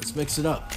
Let's mix it up.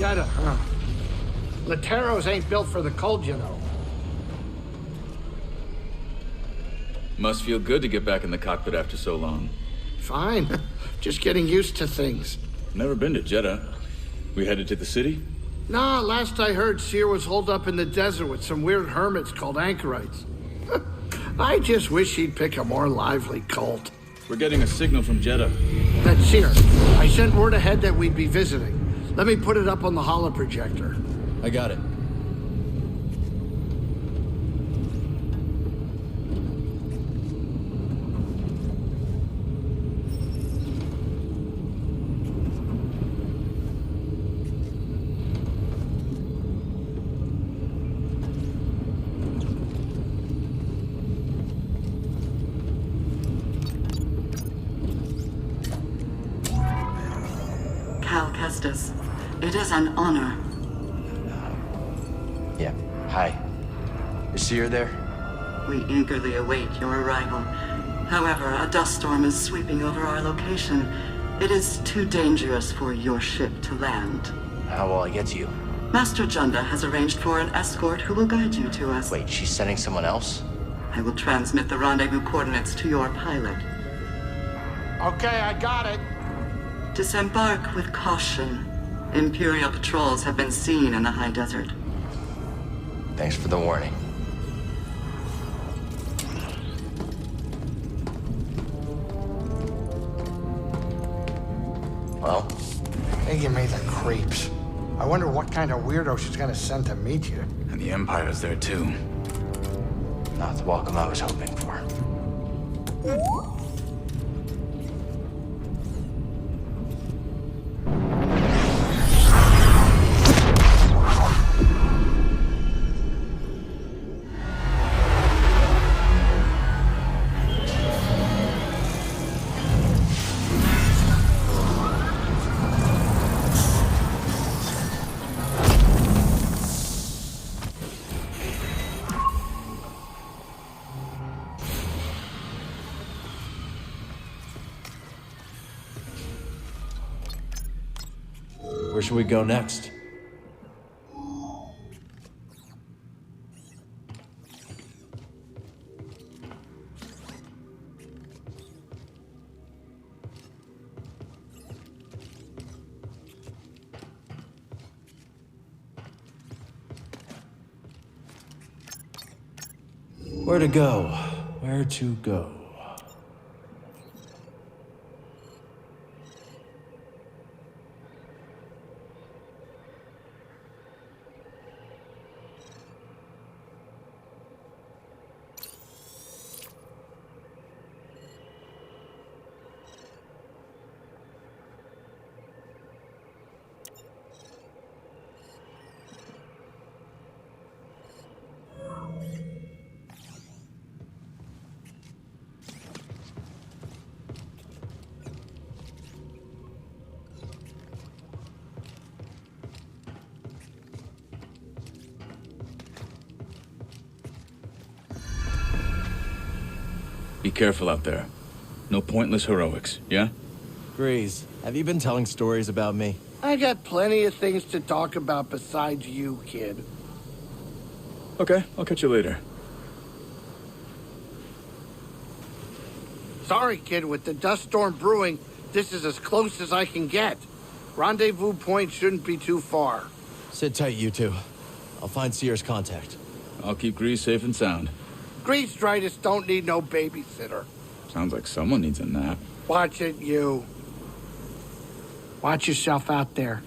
Jedi, huh? Lateros ain't built for the cold, you know. Must feel good to get back in the cockpit after so long. Fine. Just getting used to things. Never been to Jeddah. We headed to the city? Nah, last I heard, Seer was holed up in the desert with some weird hermits called anchorites. I just wish he'd pick a more lively cult. We're getting a signal from Jeddah. That's Seer. I sent word ahead that we'd be visiting. Let me put it up on the holoprojector. I got it. Cal Kestis, it is an honor. Yeah, hi. Is Seer there? We eagerly await your arrival. However, a dust storm is sweeping over our location. It is too dangerous for your ship to land. How will I get to you? Master Junda has arranged for an escort who will guide you to us. Wait, she's sending someone else? I will transmit the rendezvous coordinates to your pilot. Okay, I got it. Disembark with caution. Imperial patrols have been seen in the high desert. Thanks for the warning. Well? They give me the creeps. I wonder what kind of weirdo she's gonna send to meet you. And the Empire's there too. Not the welcome I was hoping for. Where should we go next? Where to go? Where to go? Be careful out there. No pointless heroics, yeah? Grease, have you been telling stories about me? I got plenty of things to talk about besides you, kid. Okay, I'll catch you later. Sorry, kid, with the dust storm brewing, this is as close as I can get. Rendezvous point shouldn't be too far. Sit tight, you two. I'll find Seer's contact. I'll keep Grease safe and sound. Grease-dritis don't need no babysitter. Sounds like someone needs a nap. Watch it, you. Watch yourself out there.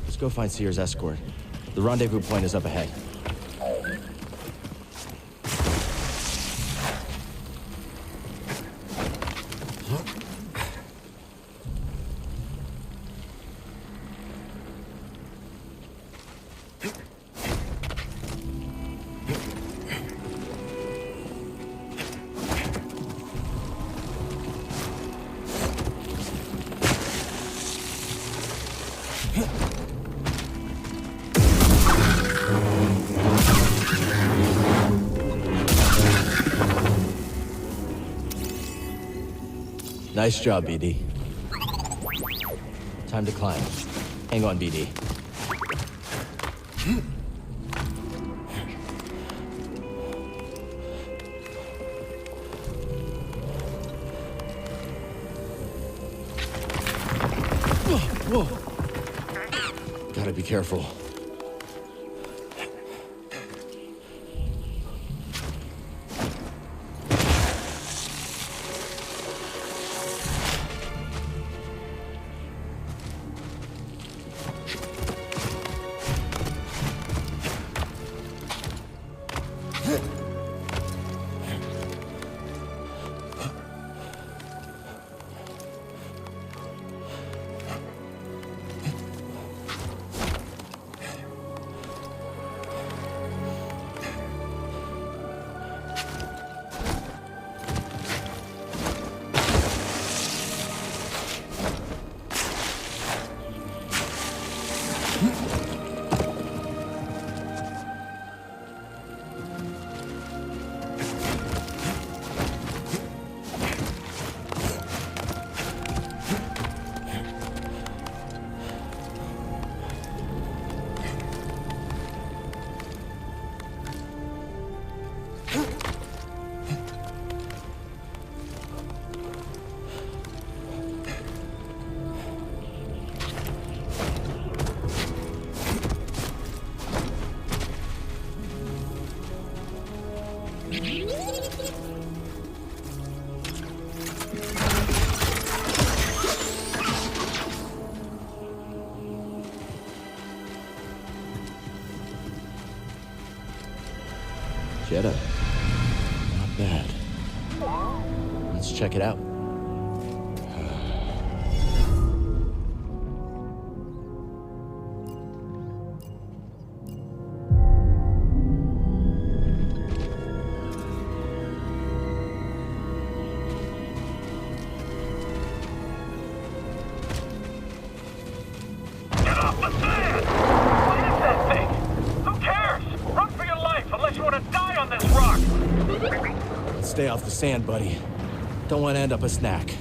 Let's go find Seer's escort. The rendezvous point is up ahead. Nice job, BD. Time to climb. Hang on, BD. Whoa. Gotta be careful. Jedi. Not bad. Let's check it out. Stay off the sand, buddy. Don't want to end up a snack.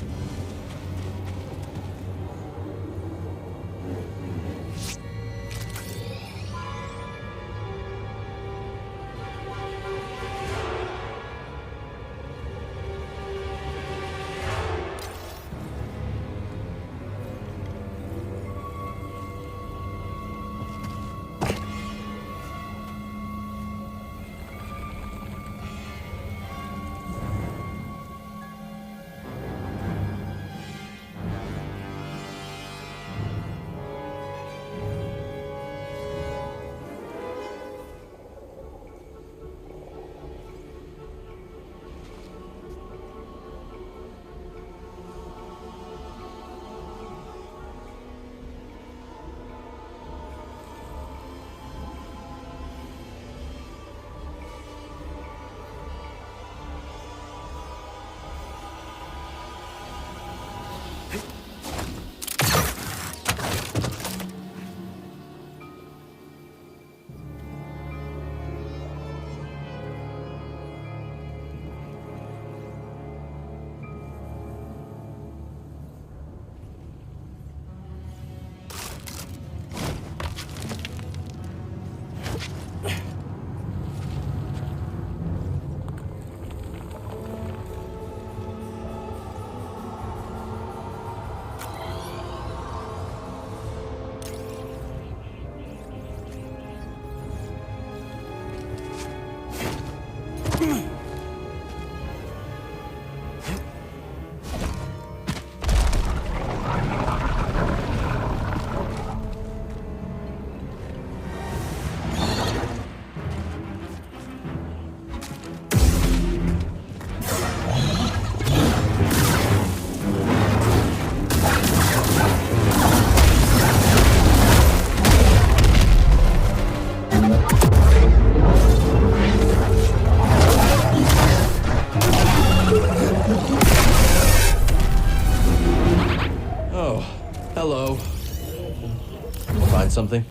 find something?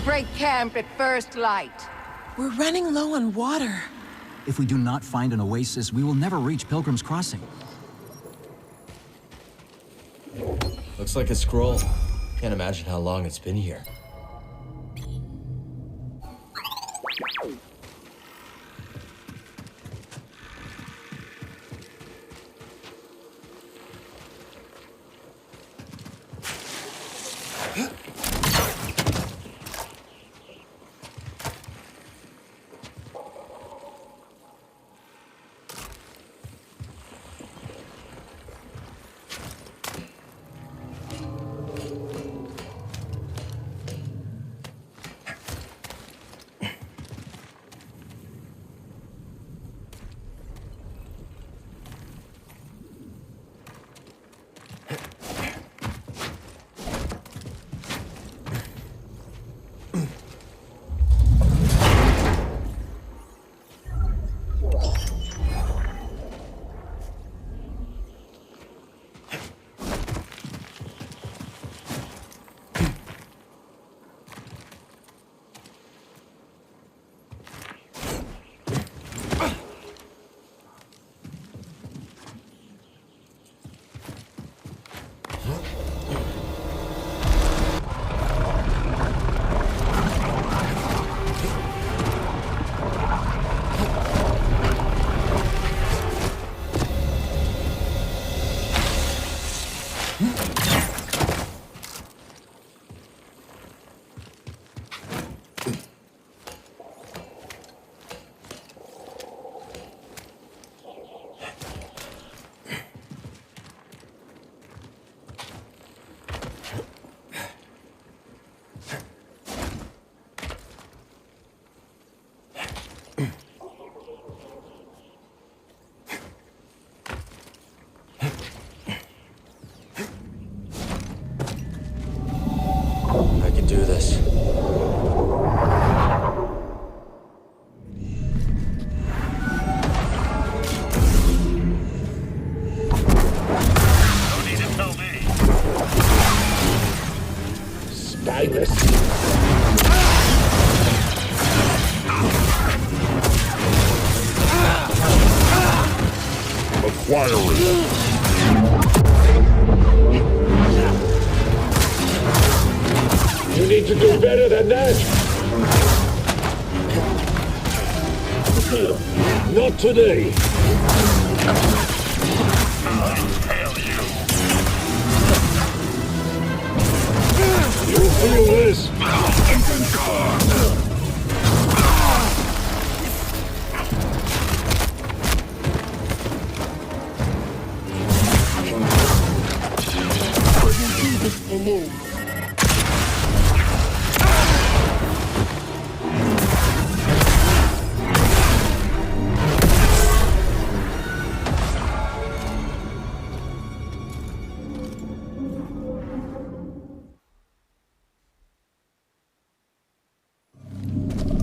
Break camp at first light. We're running low on water. If we do not find an oasis, we will never reach Pilgrim's Crossing. Looks like a scroll. Can't imagine how long it's been here. Do this. No need to tell me. Stylus. Acquiring. You need to do better than that! Not today! Hail you. You'll feel this! Alone.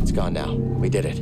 It's gone now. We did it.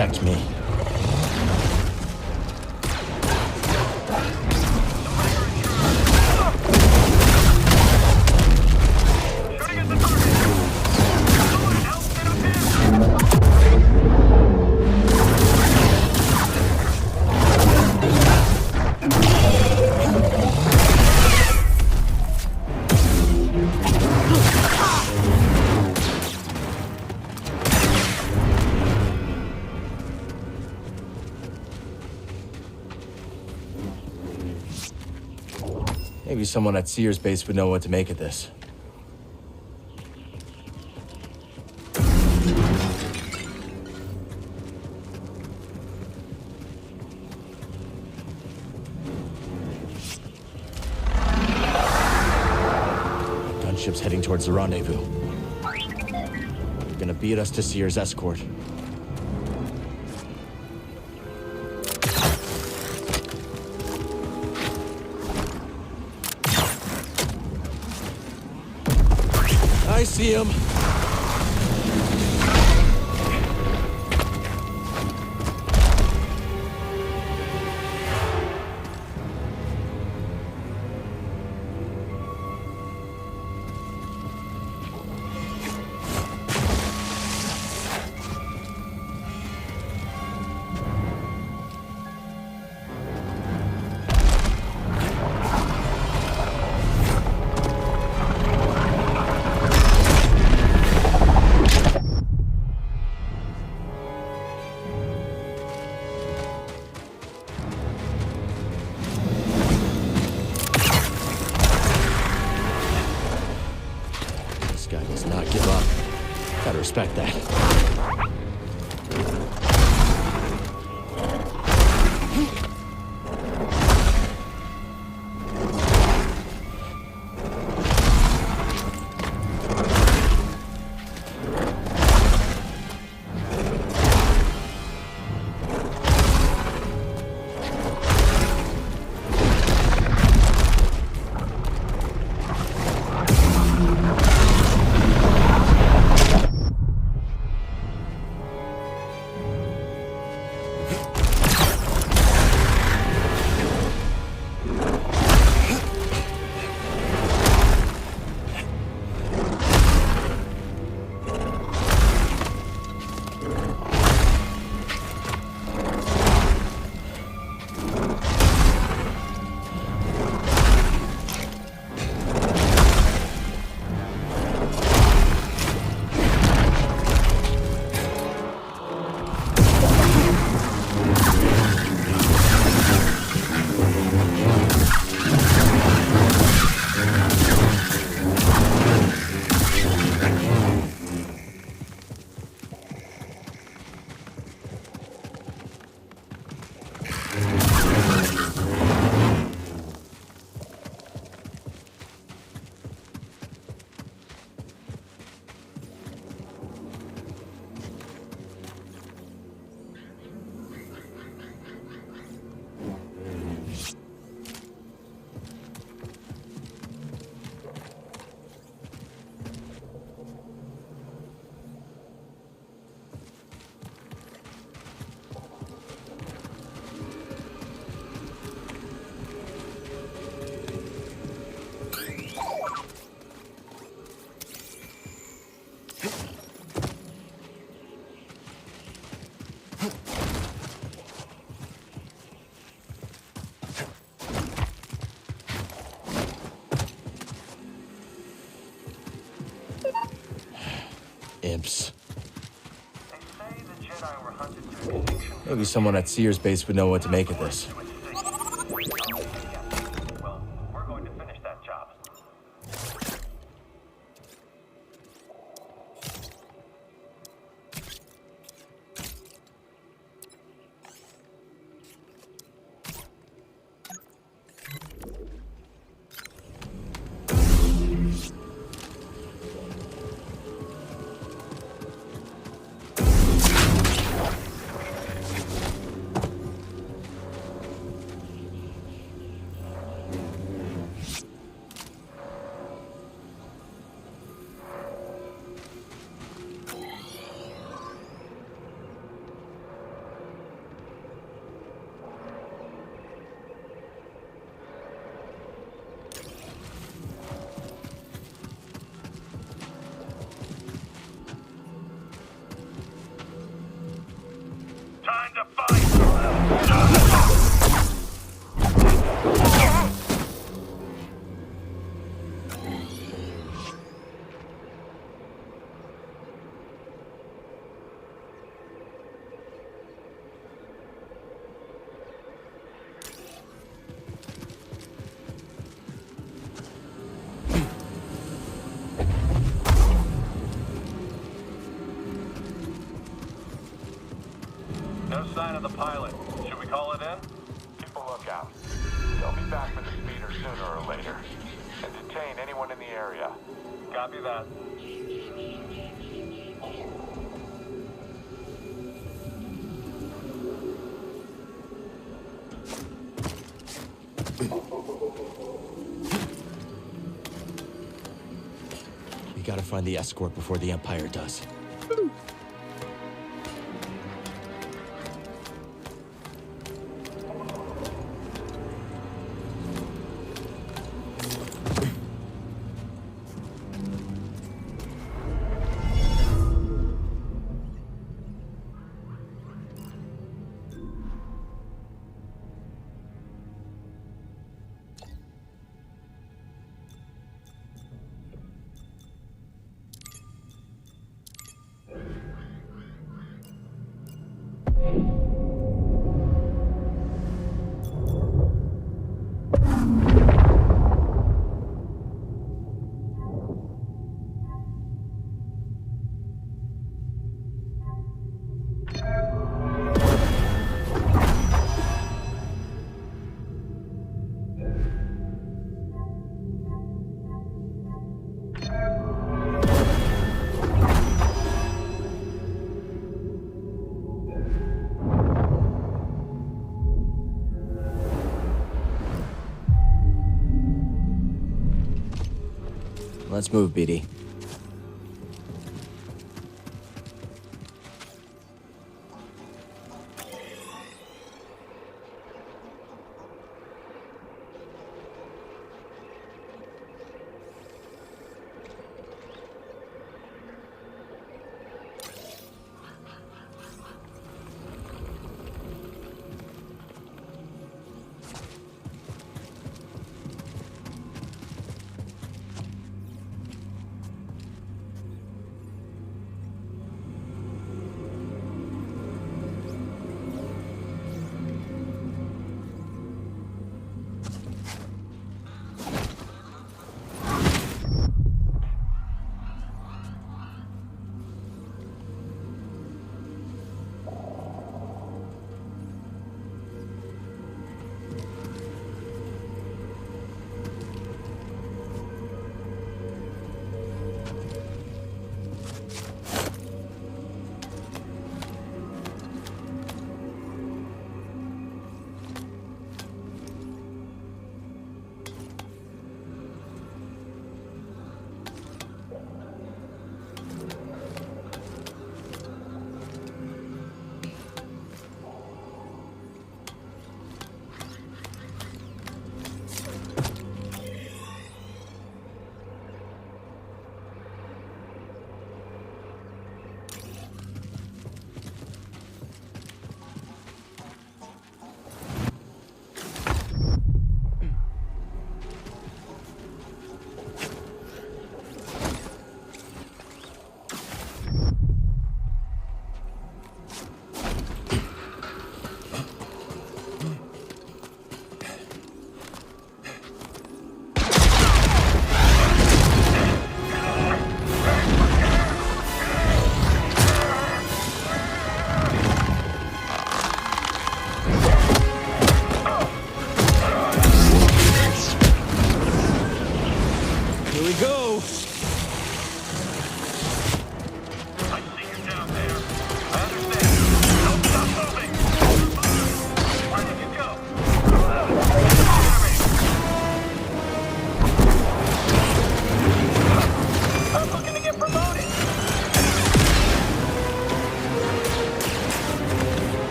protect me. Maybe someone at Sears base would know what to make of this. Gunship's heading towards the rendezvous. Gonna beat us to Sears' escort. I see him. Guy does not give up. Gotta respect that. Imps. Maybe someone at Sears base would know what to make of this. Well, we're going to finish that job. Time to fight! No sign of the pilot. Should we call it in? Keep a lookout. They'll be back for the speeder sooner or later. And detain anyone in the area. Copy that. We gotta find the escort before the Empire does. Let's move, BD.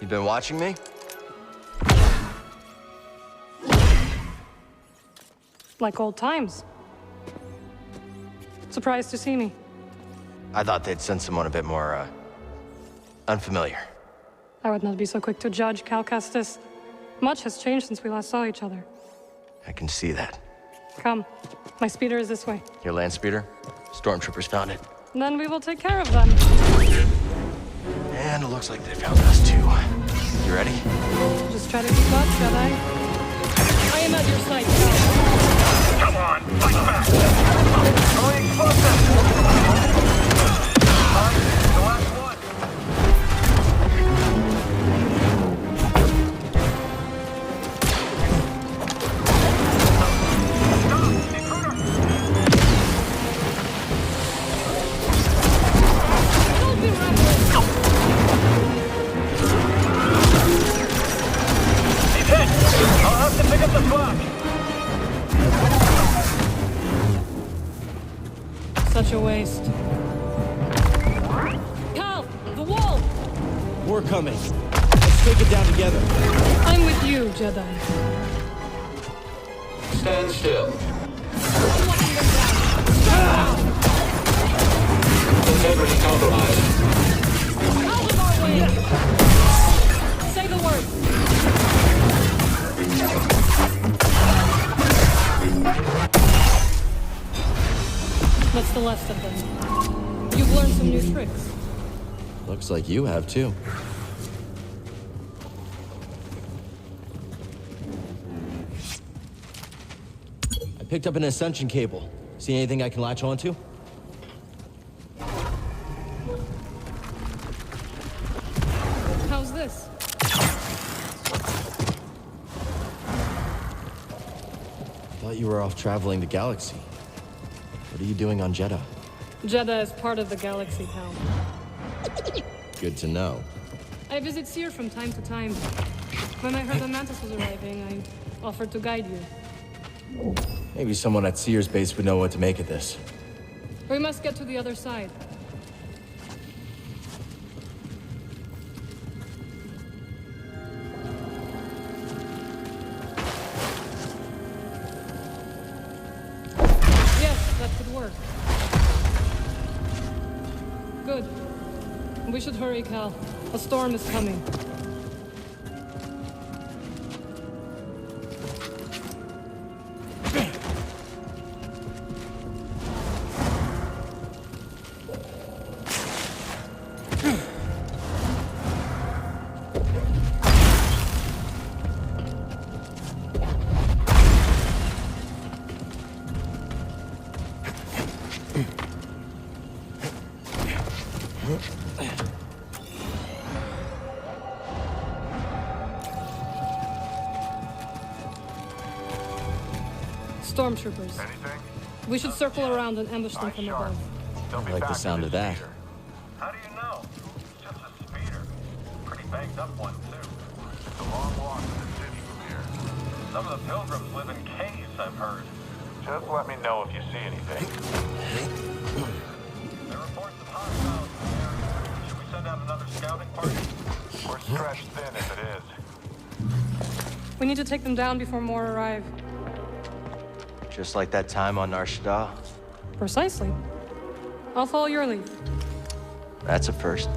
You been watching me? Like old times. Surprised to see me. I thought they'd send someone a bit more, unfamiliar. I would not be so quick to judge, Cal Kestis. Much has changed since we last saw each other. I can see that. Come. My speeder is this way. Your land speeder? Stormtroopers found it. Then we will take care of them. And it looks like they found us too. You ready? Just try to keep up, Jedi. I am at your side, Cal. Come on, fight back! Throwing explosives! The last one! Stop! Intruder! Don't be reckless! He's hit! I'll have to pick up the slack! Such a waste. Cal! The wall! We're coming. Let's take it down together. I'm with you, Jedi. Stand still. Integrity compromised. Out of our way! Say the word. That's the last of them. You've learned some new tricks. Looks like you have too. I picked up an ascension cable. See anything I can latch onto? How's this? Thought you were off traveling the galaxy. What are you doing on Jeddah? Jeddah is part of the galaxy, Cal. Good to know. I visit Seer from time to time. When I heard the Mantis was arriving, I offered to guide you. Maybe someone at Sears base would know what to make of this. We must get to the other side. Yes, that could work. Good. We should hurry, Cal. A storm is coming. Stormtroopers. Anything? We should circle around and ambush them from above. They'll be I like the back sound with of a that. speeder. How do you know? It's just a speeder. Pretty banged up one, too. It's a long walk to the city from here. Some of the pilgrims live in caves, I've heard. Just let me know if you see anything. There are reports of hostiles in the area. Should we send out another scouting party? We're stretched thin if it is. We need to take them down before more arrive. Just like that time on Nar Shaddaa. Precisely. I'll follow your lead. That's a first.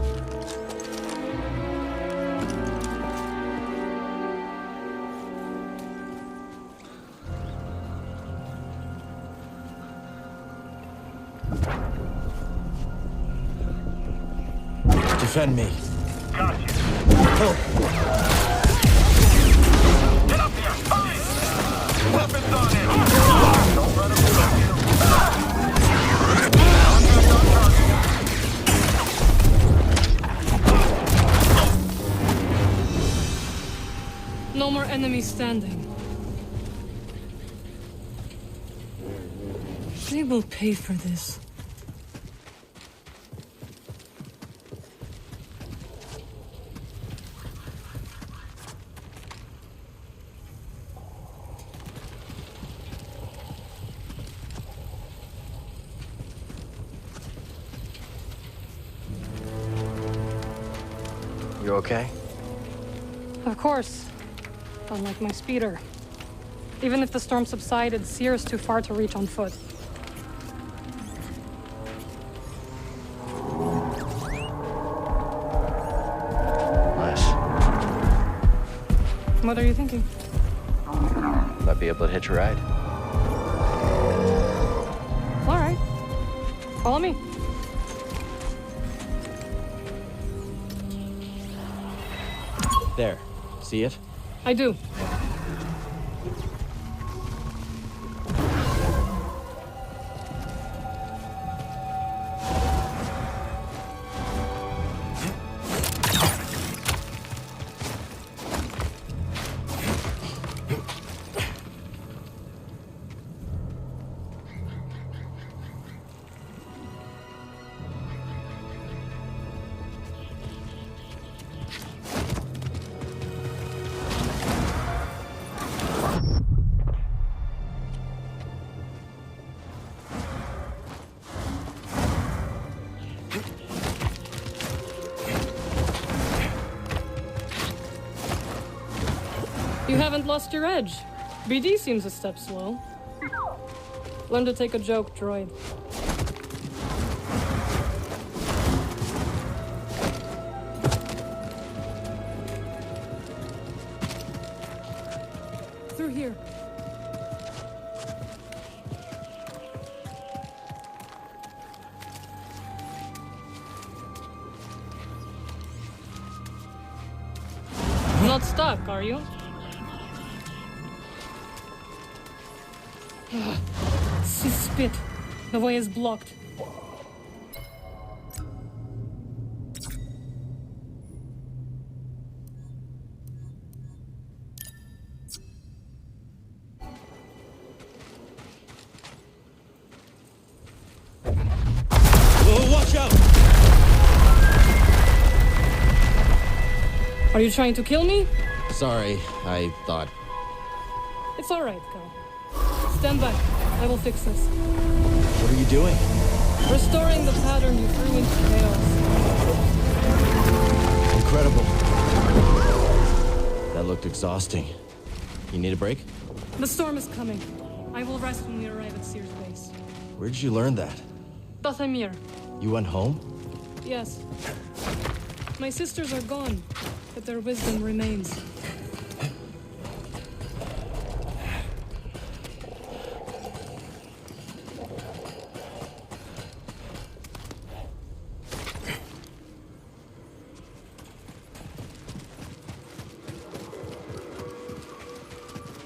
Defend me. Got you. Help! Get up here! Hurry! Weapons on him! Don't let him kill you. No more enemies standing. They will pay for this. You okay? Of course. Unlike my speeder. Even if the storm subsided, Seer's too far to reach on foot. Nice. What are you thinking? Might be able to hitch a ride. All right. Follow me. There. See it? I do. You haven't lost your edge. BD seems a step slow. Learn to take a joke, droid. Through here. Not stuck, are you? Spit. The way is blocked. Oh, watch out! Are you trying to kill me? Sorry, I thought. It's all right, go. Stand back. I will fix this. What are you doing? Restoring the pattern you threw into chaos. Incredible. That looked exhausting. You need a break? The storm is coming. I will rest when we arrive at Seer's base. Where did you learn that? Dathamir. You went home? Yes. My sisters are gone, but their wisdom remains.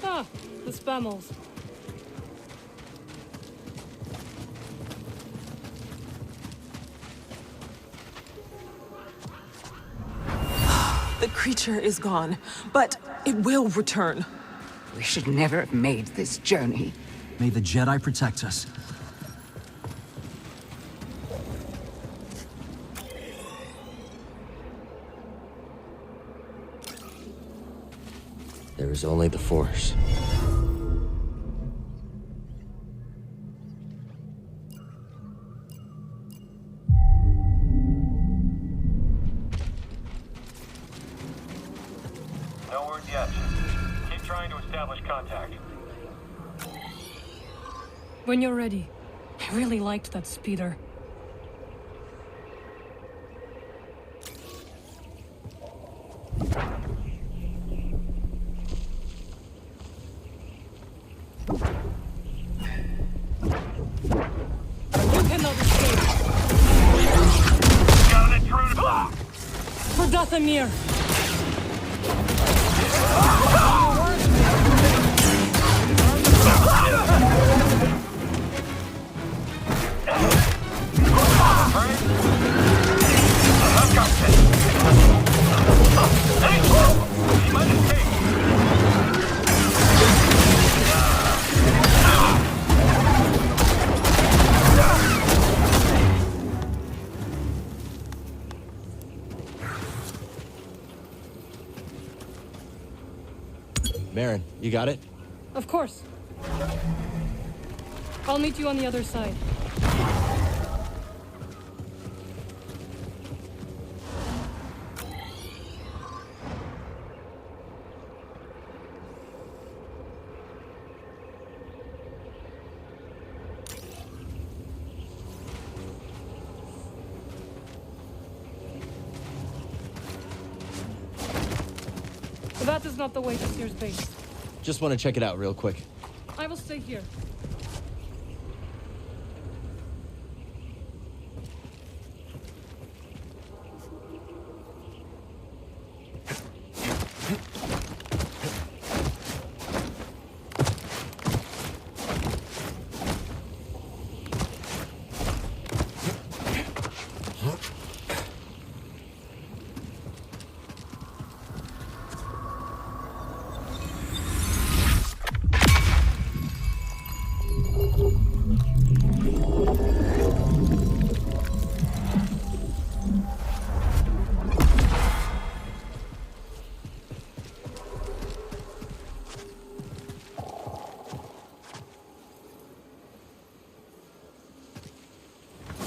Ah, the spammels. The creature is gone, but it will return. We should never have made this journey. May the Jedi protect us. There is only the Force. No word yet. Keep trying to establish contact. When you're ready. I really liked that speeder. You cannot escape. Got an intruder! For Dathamir. Marin, you got it? Of course. I'll meet you on the other side. That is not the way to Seer's base. Just want to check it out real quick. I will stay here.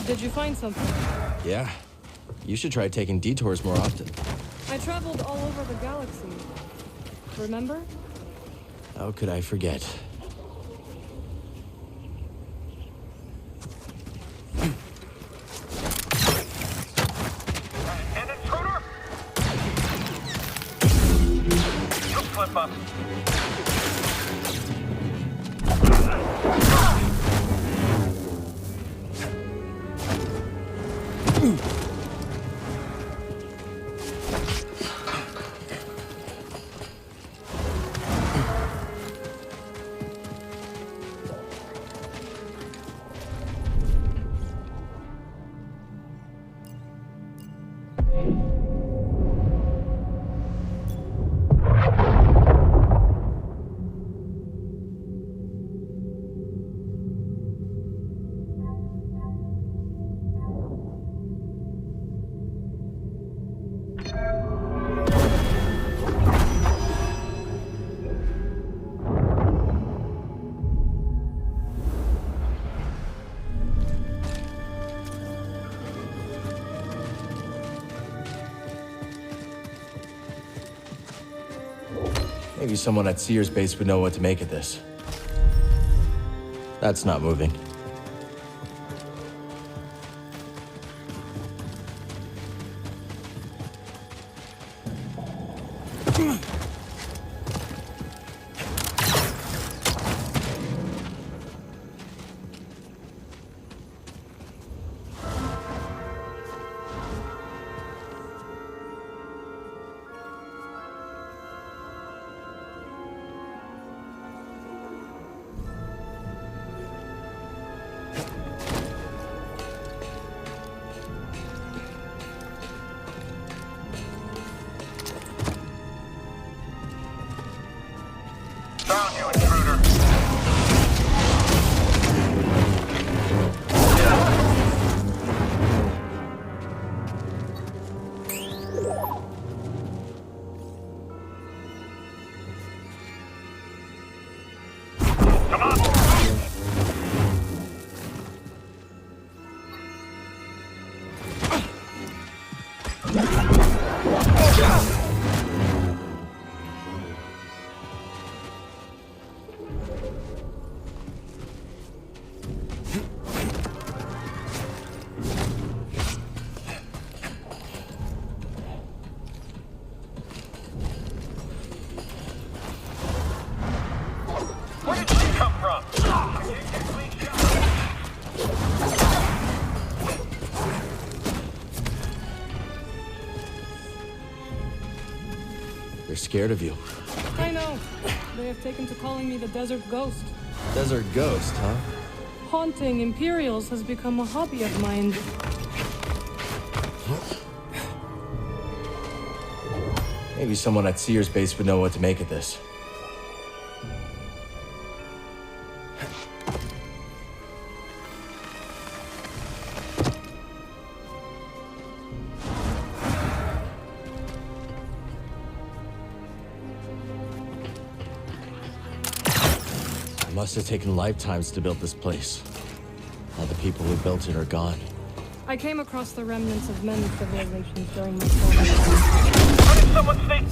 Did you find something? Yeah. You should try taking detours more often. I traveled all over the galaxy. Remember? How could I forget? An intruder? You'll slip up. Maybe someone at Seer's base would know what to make of this. That's not moving. Found you, intruder. Come on. Where did she come from? They're scared of you. I know. They have taken to calling me the Desert Ghost. Desert Ghost, huh? Haunting Imperials has become a hobby of mine. Maybe someone at Seer's base would know what to make of this. It must have taken lifetimes to build this place. All the people who built it are gone. I came across the remnants of many civilizations during my travels. How did someone say?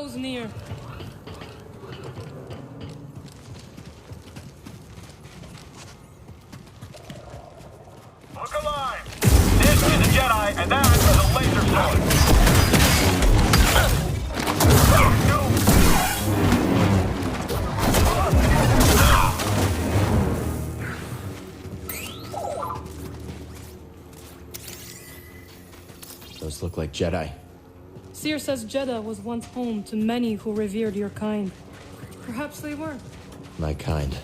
foes near. Look alive! This is a Jedi, and that is a laser sword. Those look like Jedi. Seer says Jeddah was once home to many who revered your kind. Perhaps they were. My kind.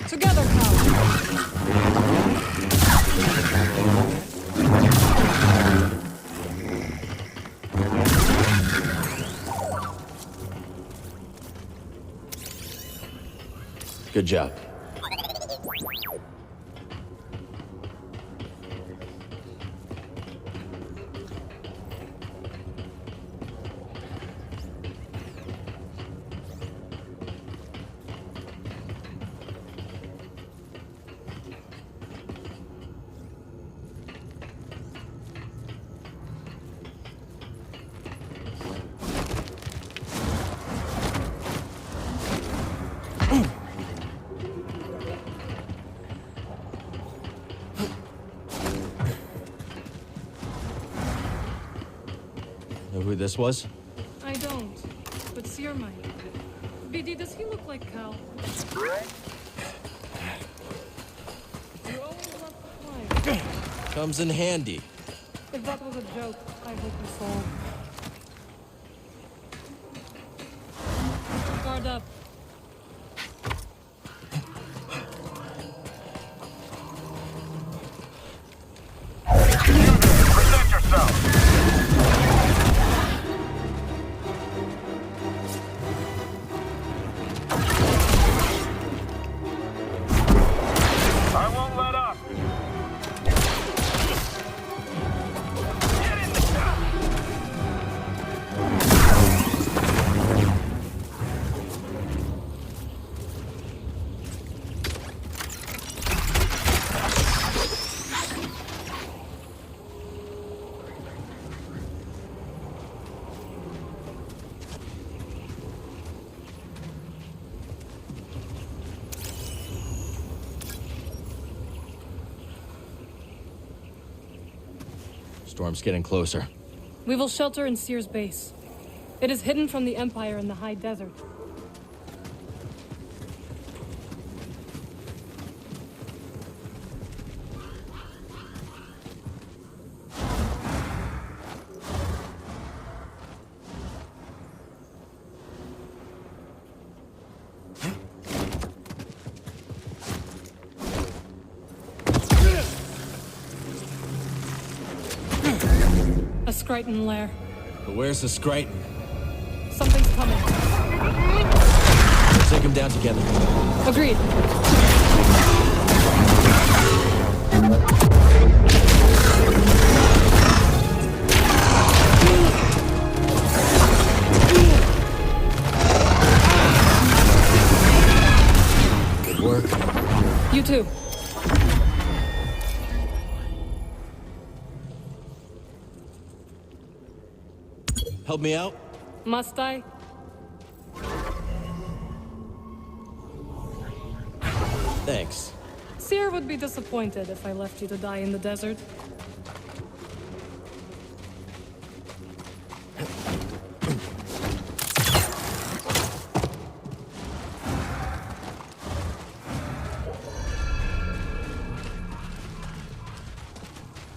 Together, Cal. Good job. Know who this was? I don't, but Seer might. BD, does he look like Cal? You always love to fly. Comes in handy. If that was a joke, I hope you saw. Guard up. Present yourself! I won't let up! Get in the shot! Storm's getting closer. We will shelter in Seer's base. It is hidden from the Empire in the high desert. A Skriton lair. But where's the Skriton? Something's coming. Let's take him down together. Agreed. Good work. You too. Help me out? Must I? Thanks. Seer would be disappointed if I left you to die in the desert.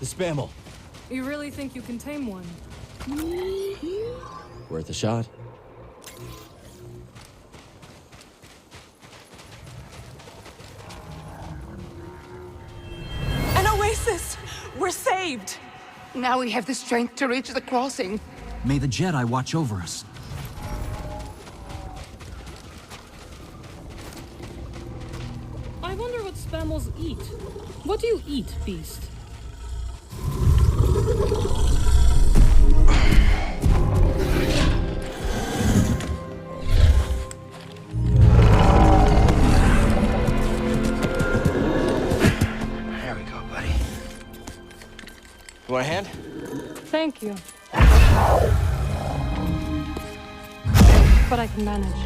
The Spammel. You really think you can tame one? Worth a shot. An oasis! We're saved! Now we have the strength to reach the crossing. May the Jedi watch over us. I wonder what Spammels eat. What do you eat, Beast? There we go, buddy. You want a hand? Thank you. But I can manage.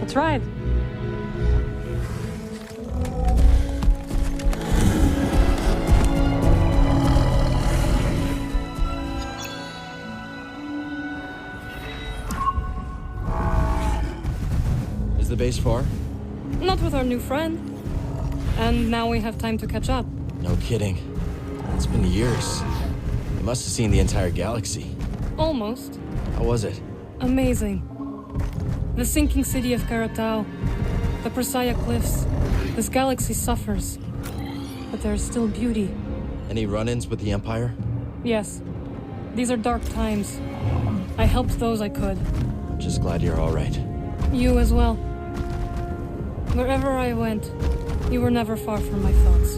That's right. Is the base far? Not with our new friend. And now we have time to catch up. No kidding. It's been years. You must have seen the entire galaxy. Almost. How was it? Amazing. The sinking city of Karatau, the Persaya cliffs. This galaxy suffers. But there is still beauty. Any run-ins with the Empire? Yes. These are dark times. I helped those I could. I'm just glad you're all right. You as well. Wherever I went, you were never far from my thoughts.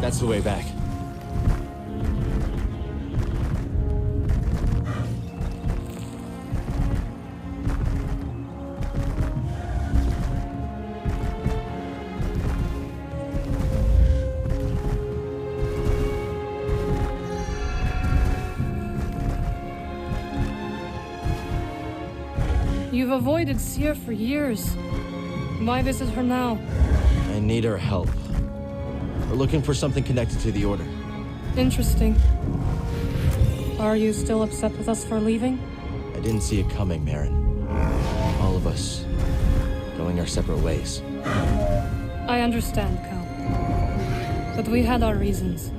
That's the way back. You've avoided Seer for years. Why visit her now? I need her help. We're looking for something connected to the Order. Interesting. Are you still upset with us for leaving? I didn't see it coming, Marin. All of us going our separate ways. I understand, Cal. But we had our reasons.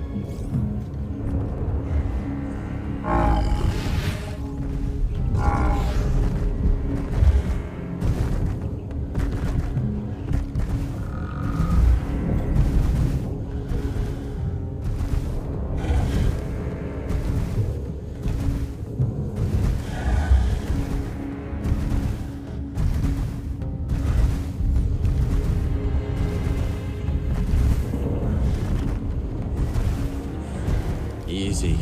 Easy.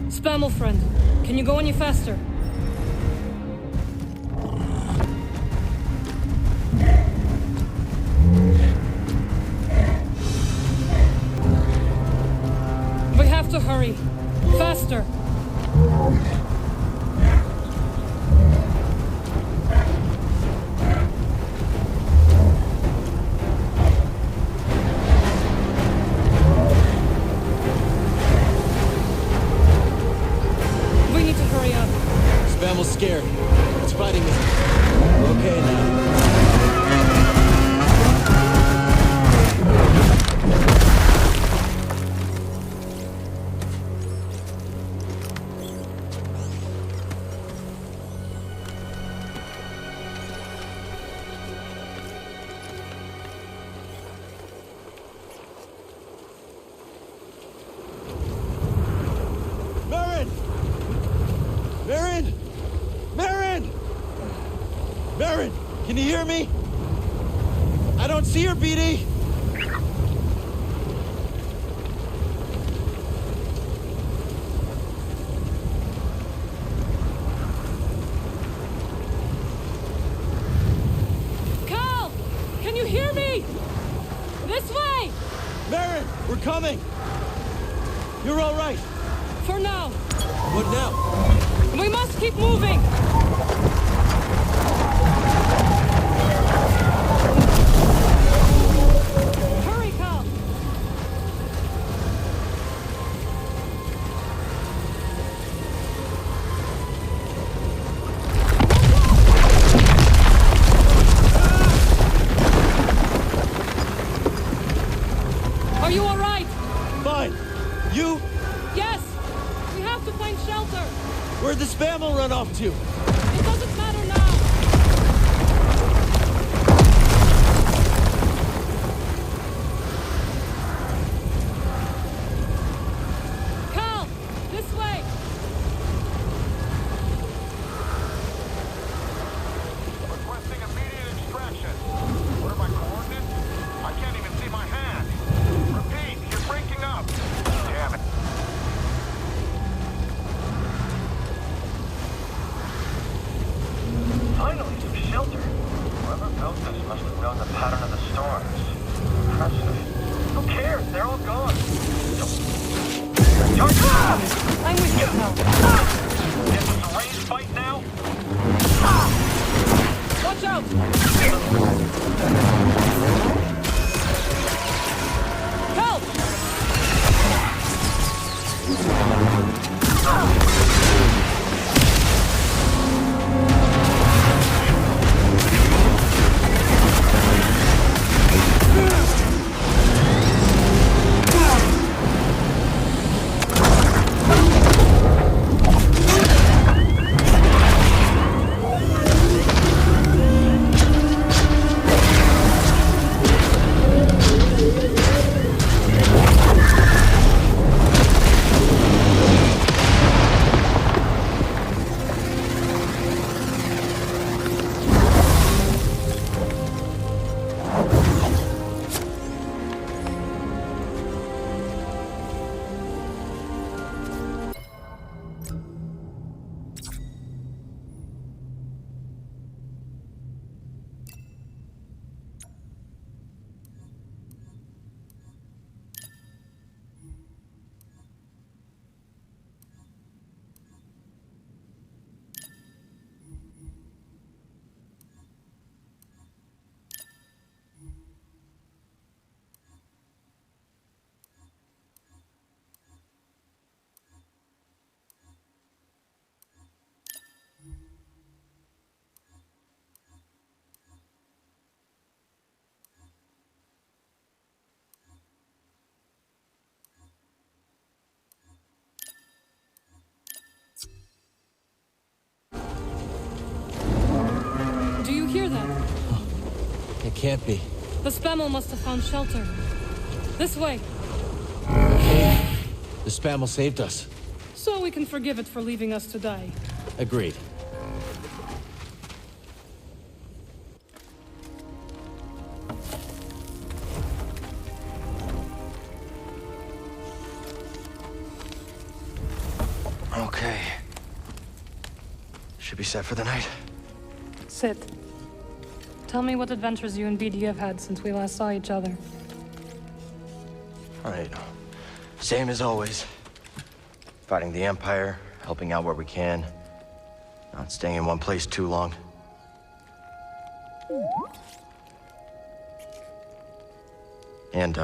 Spammel friend, can you go any faster? We have to hurry. Faster! What's fighting me? We're okay now. Marin, can you hear me? I don't see her, BD. Cal, can you hear me? This way! Marin, we're coming. You're all right. For now. What now? We must keep moving. Hurry, Cal. Are you all right? Fine. You? Yes. We have to find shelter. Where'd the spam will run off to? It doesn't matter now. Cal, this way. Requesting immediate extraction. What are my coordinates? I can't even see my hand. Repeat, you're breaking up. Damn it. Finally, some shelter. Whoever built this must have known the pattern of the storms. Impressive. Who cares? They're all gone. I'm with you, Cal. Guess it's a range fight now? Watch out! Help! Do you hear that? It can't be. The Spammel must have found shelter. This way. The spam saved us. So we can forgive it for leaving us to die. Agreed. Okay. Should be set for the night. Sit. Tell me what adventures you and BD have had since we last saw each other. All right. Same as always. Fighting the Empire, helping out where we can. Not staying in one place too long. And,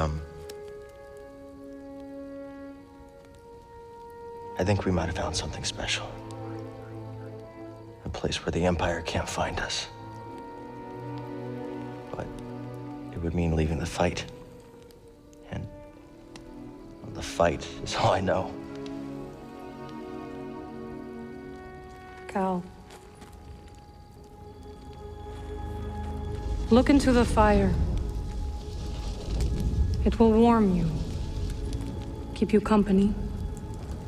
I think we might have found something special. A place where the Empire can't find us. But it would mean leaving the fight. And the fight is all I know. Cal. Look into the fire. It will warm you. Keep you company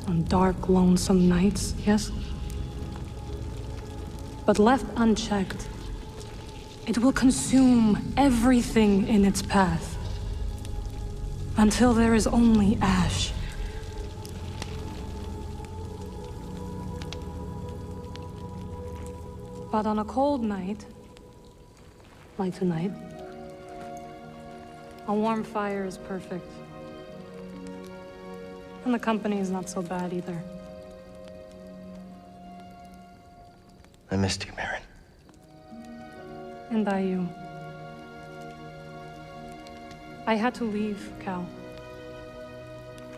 on dark, lonesome nights, yes? But left unchecked, it will consume everything in its path until there is only ash. But on a cold night, like tonight, a warm fire is perfect. And the company is not so bad either. I missed you, Marin. And I you. I had to leave, Cal,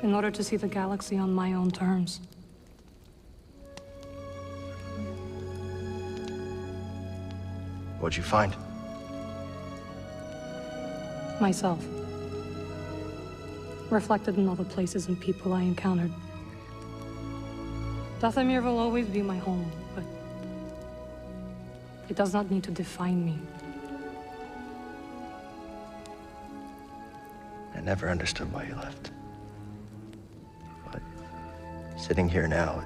in order to see the galaxy on my own terms. What'd you find? Myself. Reflected in all the places and people I encountered. Dathomir will always be my home, but it does not need to define me. I never understood why you left. But sitting here now,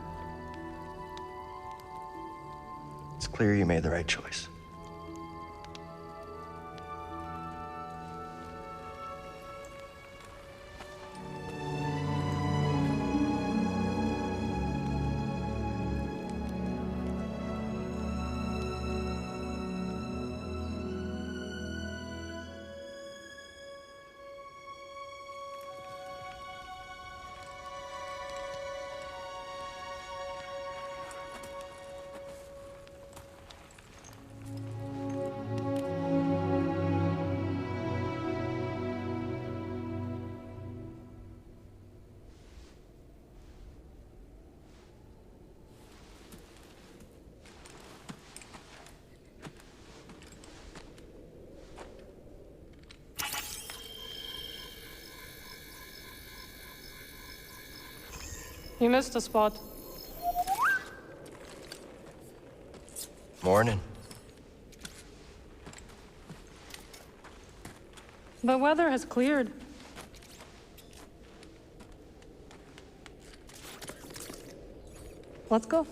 it's clear you made the right choice. You missed a spot. Morning. The weather has cleared. Let's go.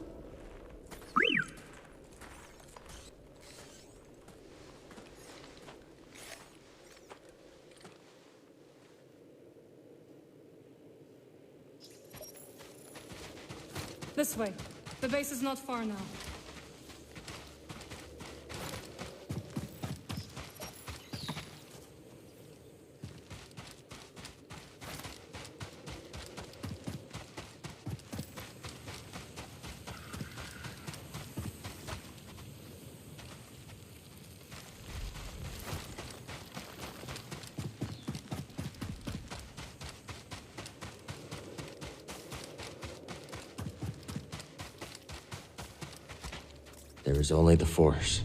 This way. The base is not far now. There is only the Force.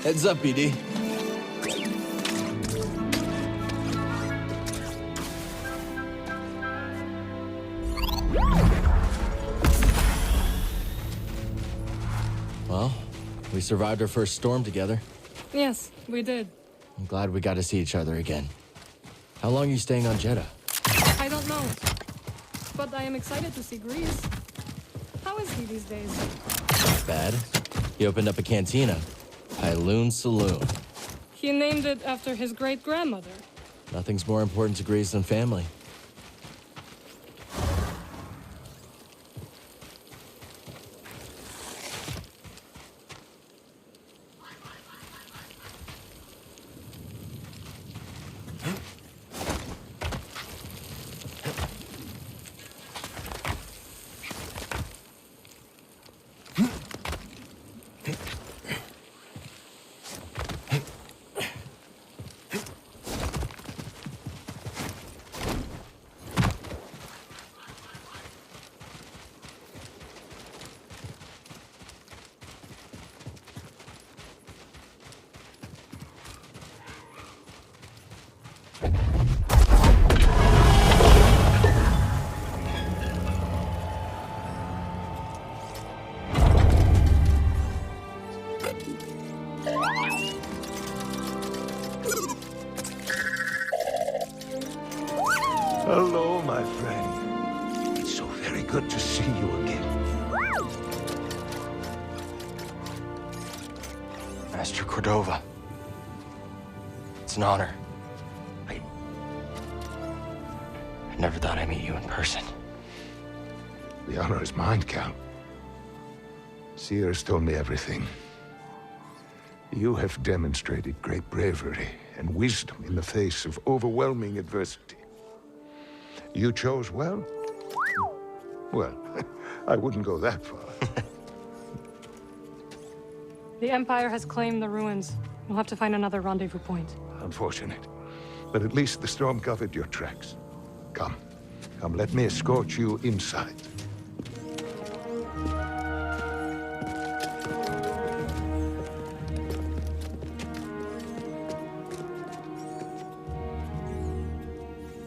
Heads up, BD. Well, we survived our first storm together. Yes, we did. I'm glad we got to see each other again. How long are you staying on Jeddah? I don't know. But I am excited to see Greece. How is he these days? Bad. He opened up a cantina. Pyloon Saloon. He named it after his great-grandmother. Nothing's more important to Greece than family. Hello, my friend. It's so very good to see you again. Master Cordova. It's an honor. I never thought I'd meet you in person. The honor is mine, Cal. Seer has told me everything. You have demonstrated great bravery and wisdom in the face of overwhelming adversity. You chose well? Well, I wouldn't go that far. The Empire has claimed the ruins. We'll have to find another rendezvous point. Unfortunate. But at least the storm covered your tracks. Come. Come, let me escort you inside.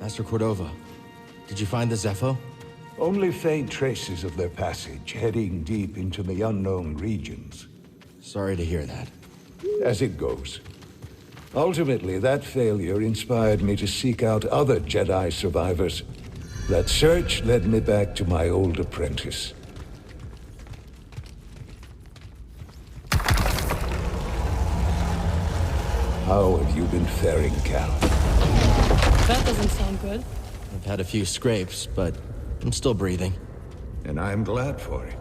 Master Cordova, did you find the Zepho? Only faint traces of their passage, heading deep into the unknown regions. Sorry to hear that. As it goes. Ultimately, that failure inspired me to seek out other Jedi survivors. That search led me back to my old apprentice. How have you been faring, Cal? That doesn't sound good. I've had a few scrapes, but I'm still breathing. And I'm glad for it.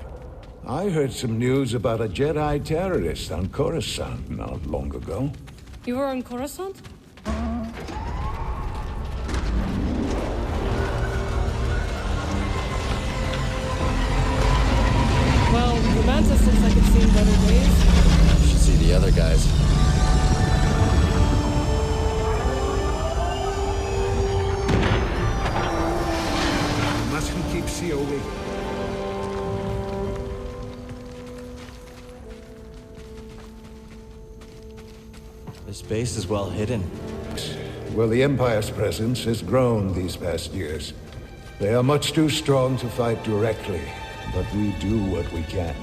I heard some news about a Jedi terrorist on Coruscant not long ago. You were on Coruscant? Well, the Mantis looks like it's seen better days. You should see the other guys. Mustn't keep COE. This base is well hidden. Well, the Empire's presence has grown these past years. They are much too strong to fight directly, but we do what we can.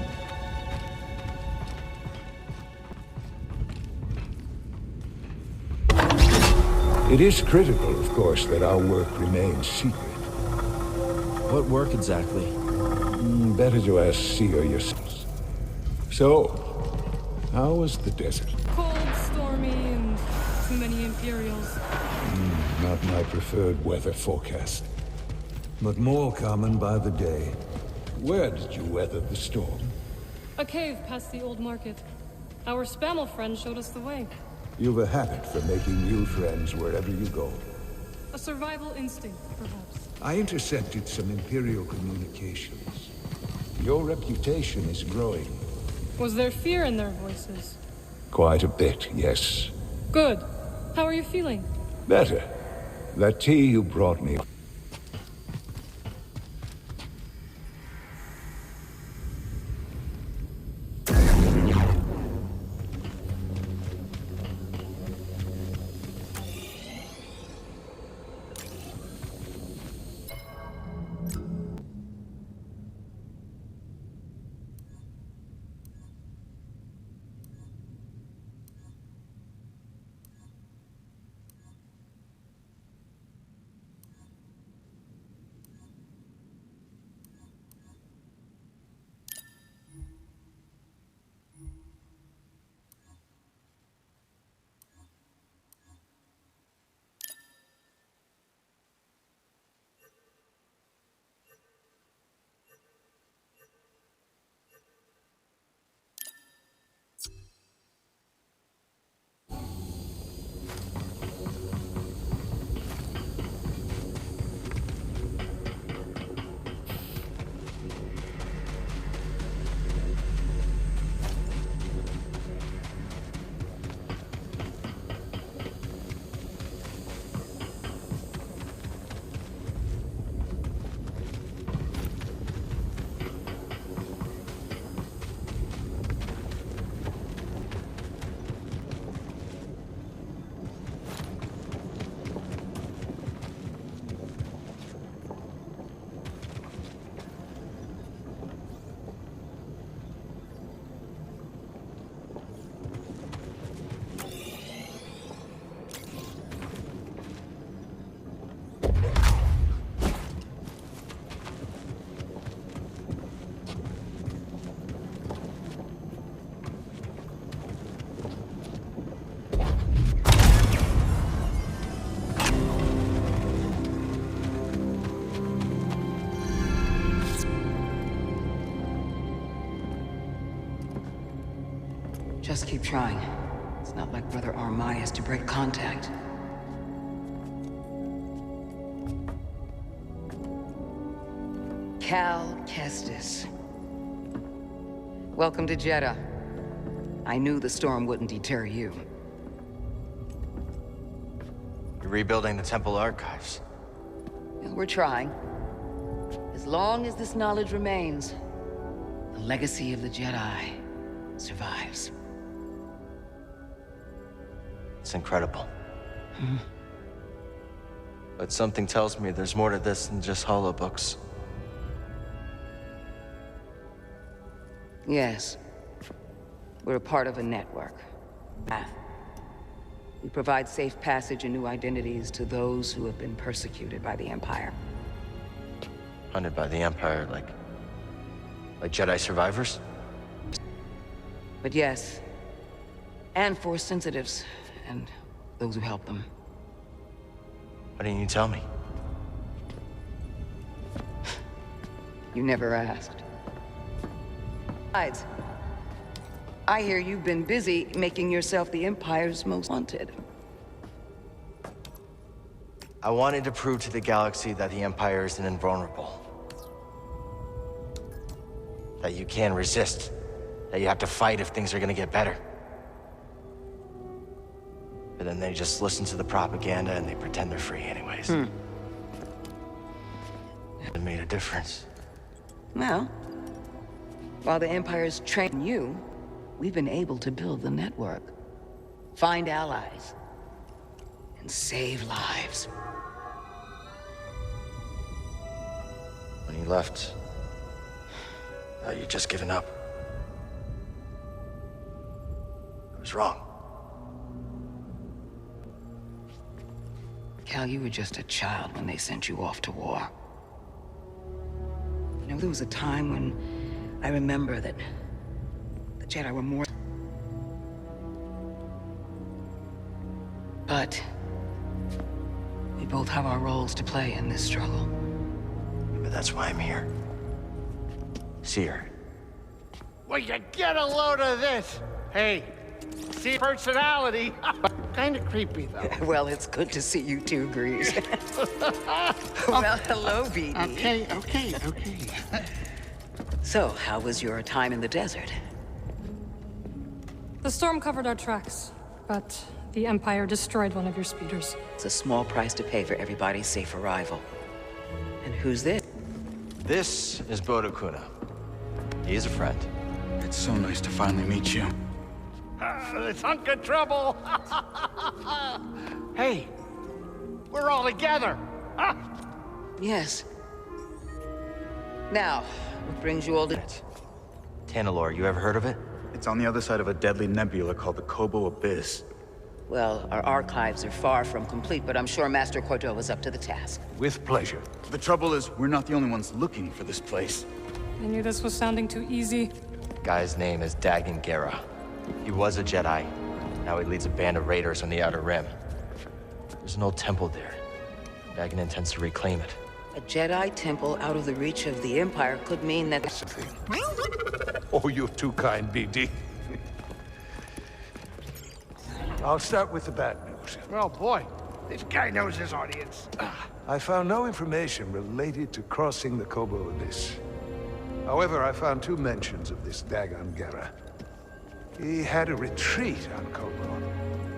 It is critical, of course, that our work remains secret. What work exactly? Better to ask Seer yourselves. So, how was the desert? Cold, stormy, and too many Imperials. Not my preferred weather forecast. But more common by the day. Where did you weather the storm? A cave past the old market. Our Spammel friend showed us the way. You've a habit for making new friends wherever you go. A survival instinct, perhaps. I intercepted some Imperial communications. Your reputation is growing. Was there fear in their voices? Quite a bit, yes. Good. How are you feeling? Better. That tea you brought me. just keep trying. It's not like Brother Armai has to break contact. Cal Kestis. Welcome to Jeddah. I knew the storm wouldn't deter you. You're rebuilding the temple archives. We're trying. As long as this knowledge remains, the legacy of the Jedi survives. It's incredible. But something tells me there's more to this than just holobooks. Yes. We're a part of a network. We provide safe passage and new identities to those who have been persecuted by the Empire. Hunted by the Empire, like Jedi survivors? But yes. And Force sensitives, and those who help them. Why didn't you tell me? You never asked. Besides, I hear you've been busy making yourself the Empire's most wanted. I wanted to prove to the galaxy that the Empire isn't invulnerable. That you can resist. That you have to fight if things are gonna get better. But then they just listen to the propaganda and they pretend they're free anyways. It made a difference. Well, while the Empire's training you, we've been able to build the network, find allies, and save lives. When you left, I thought you'd just given up. I was wrong. Cal, you were just a child when they sent you off to war. You know, there was a time when I remember that the Jedi were more... But we both have our roles to play in this struggle. But that's why I'm here. See her. Will you get a load of this? Hey, see personality. Kind of creepy, though. Well, it's good to see you too, Grease. Well, hello, BD. Okay. So, how was your time in the desert? The storm covered our tracks, but the Empire destroyed one of your speeders. It's a small price to pay for everybody's safe arrival. And who's this? This is Bodo Kuna. He is a friend. It's so nice to finally meet you. This hunk of trouble. Hey, we're all together. Yes. Now, what brings you all to... Tanalorr, you ever heard of it? It's on the other side of a deadly nebula called the Kobo Abyss. Well, our archives are far from complete, but I'm sure Master Cordova's up to the task. With pleasure. The trouble is, we're not the only ones looking for this place. I knew this was sounding too easy. Guy's name is Dagan Gera. He was a Jedi. Now he leads a band of raiders on the Outer Rim. There's an old temple there. Dagan intends to reclaim it. A Jedi temple out of the reach of the Empire could mean that... Oh, you're too kind, BD. I'll start with the bad news. Oh, boy. This guy knows his audience. I found no information related to crossing the Kobo Abyss. However, I found two mentions of this Dagan Gera. He had a retreat on Kobo,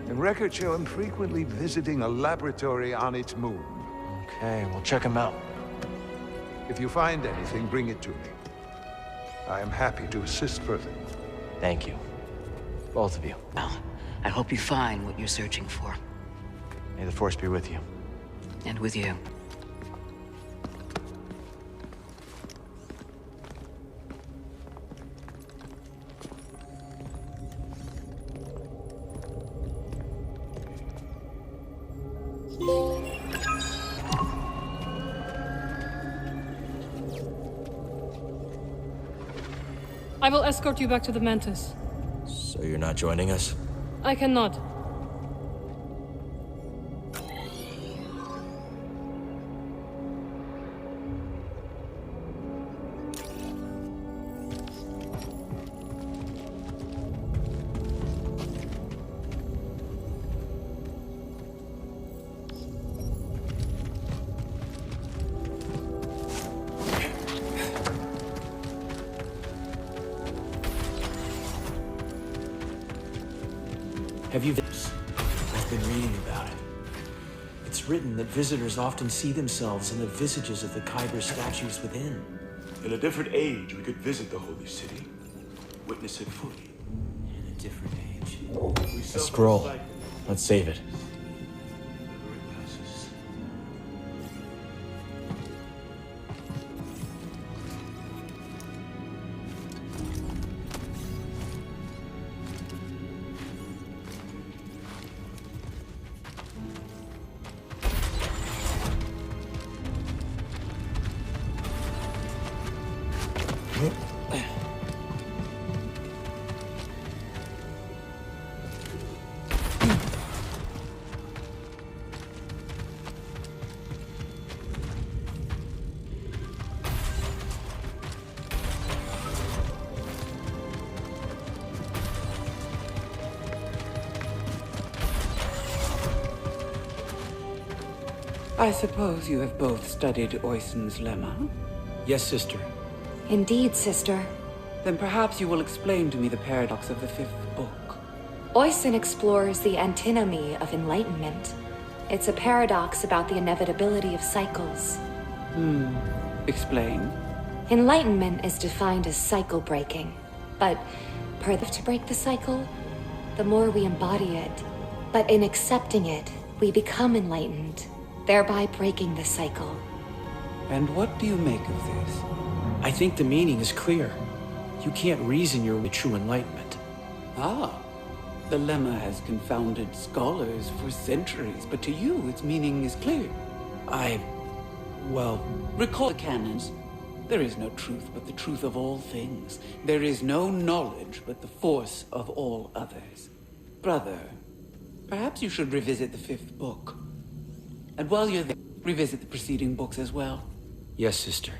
and records show him frequently visiting a laboratory on its moon. Okay, we'll check him out. If you find anything, bring it to me. I am happy to assist further. Thank you. Both of you. Well, I hope you find what you're searching for. May the Force be with you. And with you. I will escort you back to the Mantis. So you're not joining us? I cannot. Have you... I've been reading about it. It's written that visitors often see themselves in the visages of the Kyber statues within. In a different age, we could visit the holy city. Witness it fully. In a different age. A scroll. Let's save it. I suppose you have both studied Oisin's lemma? Yes, sister. Indeed, sister. Then perhaps you will explain to me the paradox of the fifth book. Oisin explores the antinomy of enlightenment. It's a paradox about the inevitability of cycles. Explain. Enlightenment is defined as cycle breaking. But to break the cycle, the more we embody it. But in accepting it, we become enlightened, thereby breaking the cycle. And what do you make of this? I think the meaning is clear. You can't reason your way to true enlightenment. Ah, the lemma has confounded scholars for centuries, but to you its meaning is clear. Well... Recall the canons. There is no truth but the truth of all things. There is no knowledge but the force of all others. Brother, perhaps you should revisit the fifth book. And while you're there, revisit the preceding books as well. Yes, sister.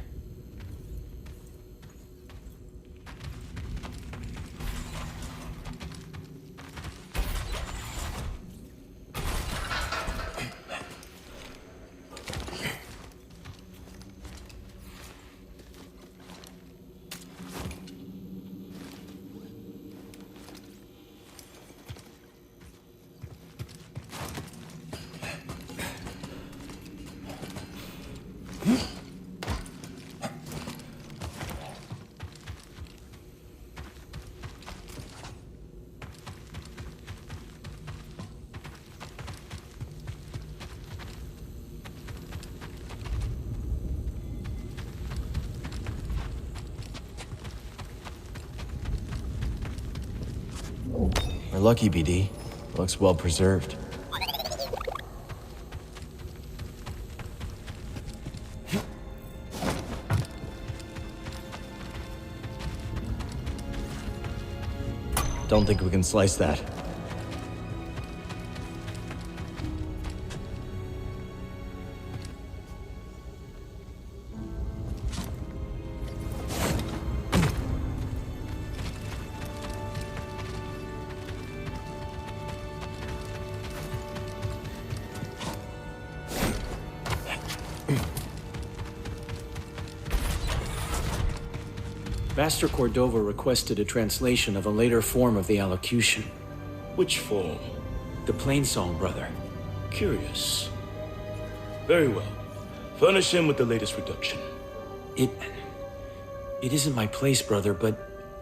We're lucky, BD. Looks well preserved. Don't think we can slice that. Master Cordova requested a translation of a later form of the allocution. Which form? The Plainsong, brother. Curious. Very well. Furnish him with the latest reduction. It isn't my place, brother, but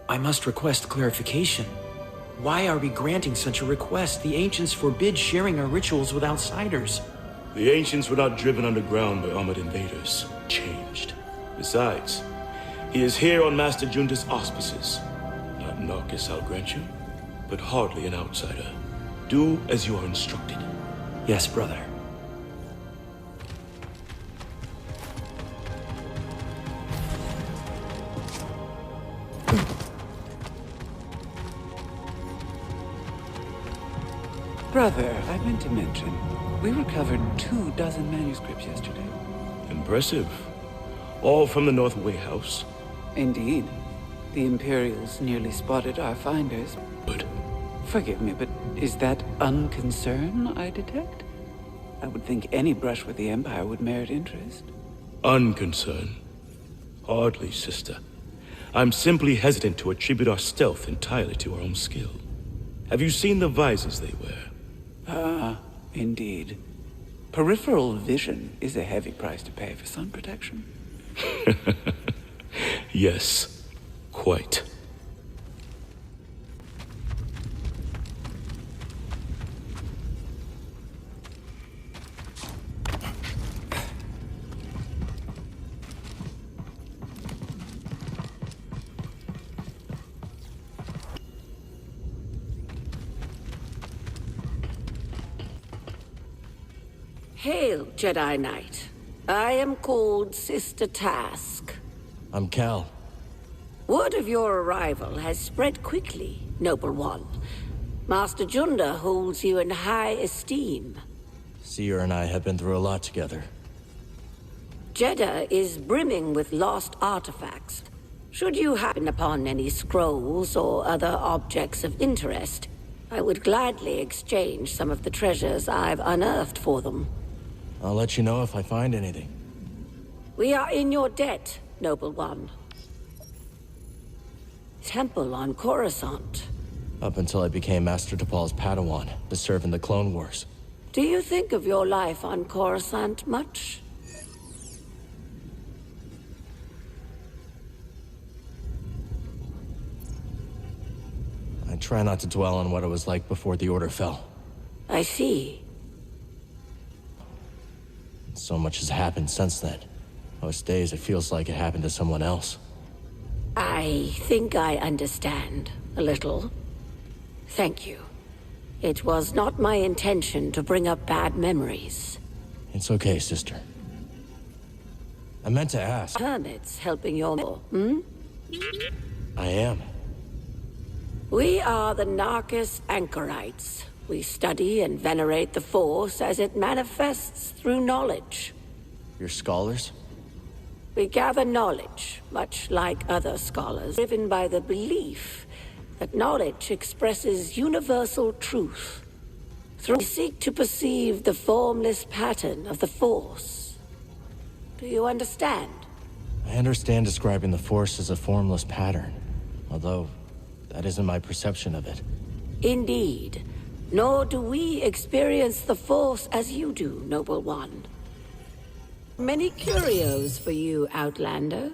I must request clarification. Why are we granting such a request? The ancients forbid sharing our rituals with outsiders. The ancients were not driven underground by armored invaders. Changed. Besides, he is here on Master Junta's auspices. Not Narcus, I'll grant you, but hardly an outsider. Do as you are instructed. Yes, brother. Brother, I meant to mention, we recovered 24 manuscripts yesterday. Impressive. All from the North Way House. Indeed. The Imperials nearly spotted our finders. But... Forgive me, but is that unconcern I detect? I would think any brush with the Empire would merit interest. Unconcern? Hardly, sister. I'm simply hesitant to attribute our stealth entirely to our own skill. Have you seen the visors they wear? Ah, indeed. Peripheral vision is a heavy price to pay for sun protection. Yes, quite. Hail, Jedi Knight. I am called Sister Task. I'm Cal. Word of your arrival has spread quickly, Noble One. Master Junda holds you in high esteem. Seer and I have been through a lot together. Jeddah is brimming with lost artifacts. Should you happen upon any scrolls or other objects of interest, I would gladly exchange some of the treasures I've unearthed for them. I'll let you know if I find anything. We are in your debt, Noble One. Temple on Coruscant. Up until I became Master Tapal's Padawan to serve in the Clone Wars. Do you think of your life on Coruscant much? I try not to dwell on what it was like before the Order fell. I see. So much has happened since then. Most days it feels like it happened to someone else. I think I understand, a little. Thank you. It was not my intention to bring up bad memories. It's okay, sister. I meant to ask. Hermits helping your hmm? I am. We are the Narcus Anchorites. We study and venerate the Force as it manifests through knowledge. You're scholars? We gather knowledge, much like other scholars, driven by the belief that knowledge expresses universal truth. We seek to perceive the formless pattern of the Force. Do you understand? I understand describing the Force as a formless pattern, although that isn't my perception of it. Indeed. Nor do we experience the Force as you do, Noble One. Many curios for you, Outlander.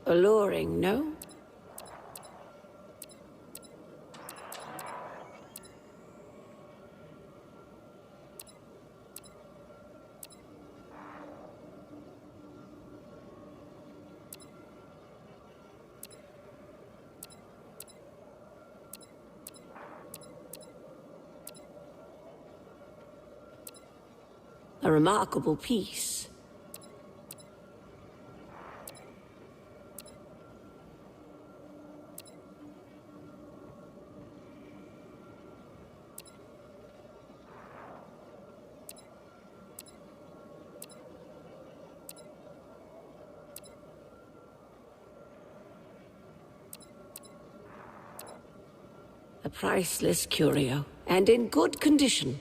Alluring, no? A remarkable piece. A priceless curio, and in good condition.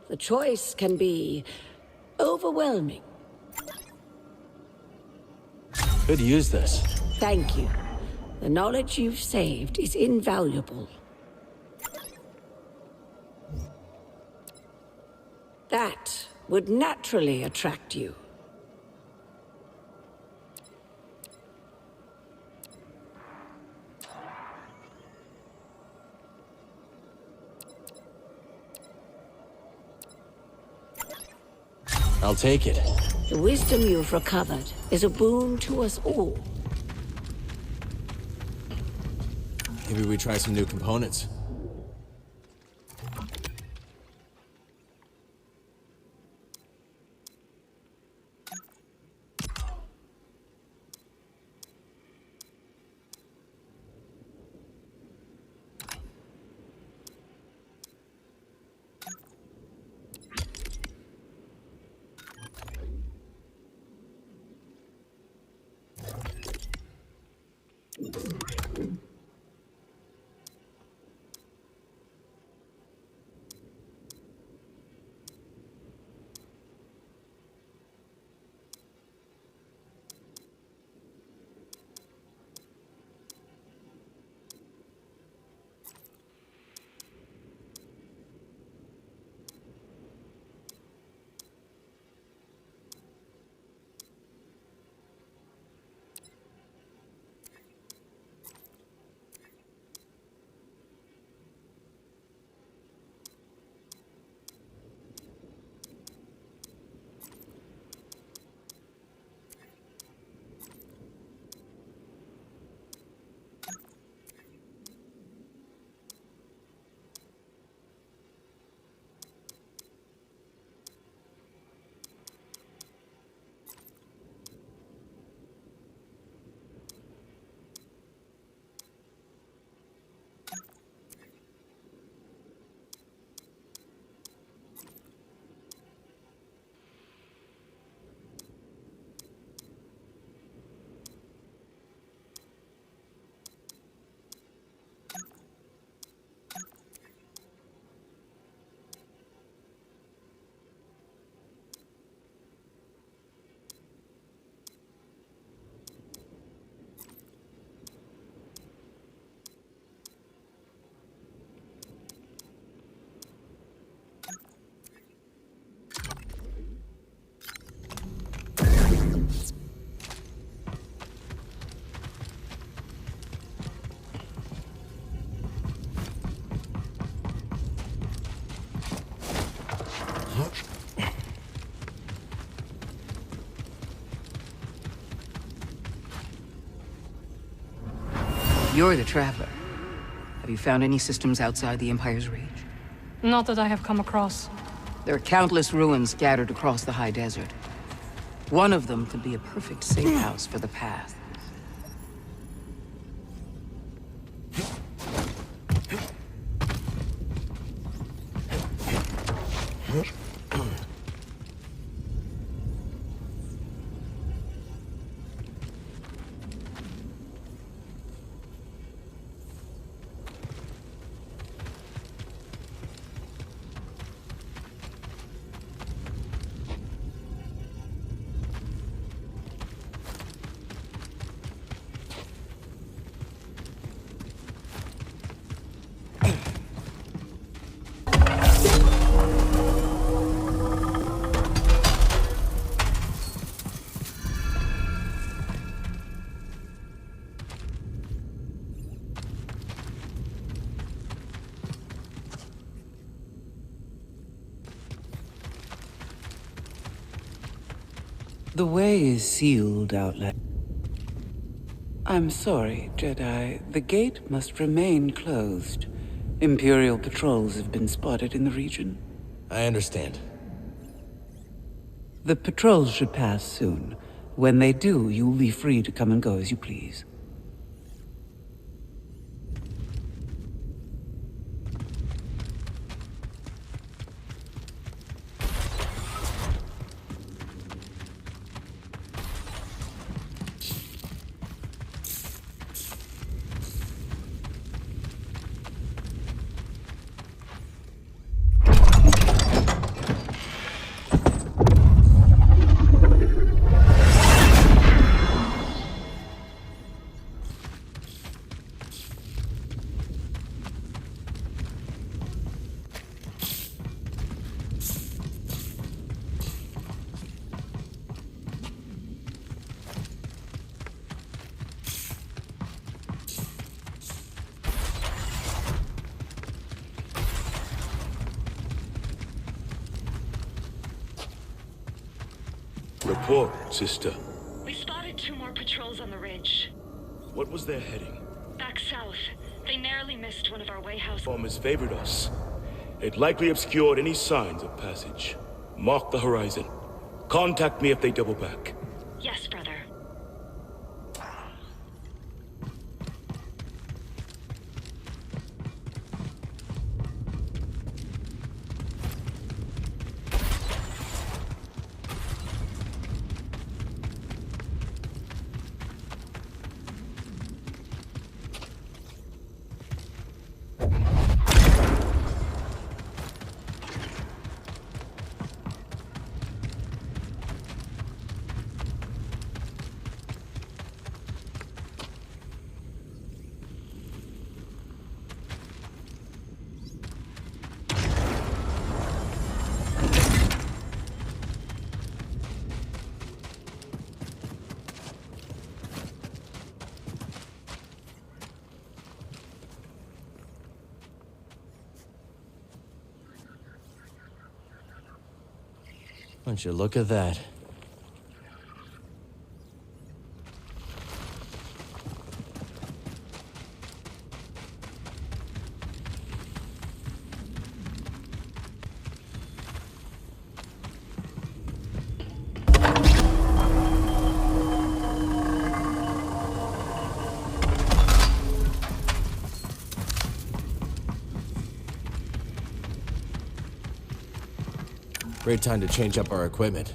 The choice can be overwhelming. Could use this. Thank you. The knowledge you've saved is invaluable. That would naturally attract you. I'll take it. The wisdom you've recovered is a boon to us all. Maybe we try some new components. You're the trapper. Have you found any systems outside the Empire's reach? Not that I have come across. There are countless ruins scattered across the high desert. One of them could be a perfect safe house for the path. The way is sealed, Outlet. I'm sorry, Jedi. The gate must remain closed. Imperial patrols have been spotted in the region. I understand. The patrols should pass soon. When they do, you'll be free to come and go as you please. Report, sister. We spotted 2 more patrols on the ridge. What was their heading? Back south. They narrowly missed one of our way houses. Farmers favored us. It likely obscured any signs of passage. Mark the horizon. Contact me if they double back. Yes, brother. Won't you look at that? Great time to change up our equipment.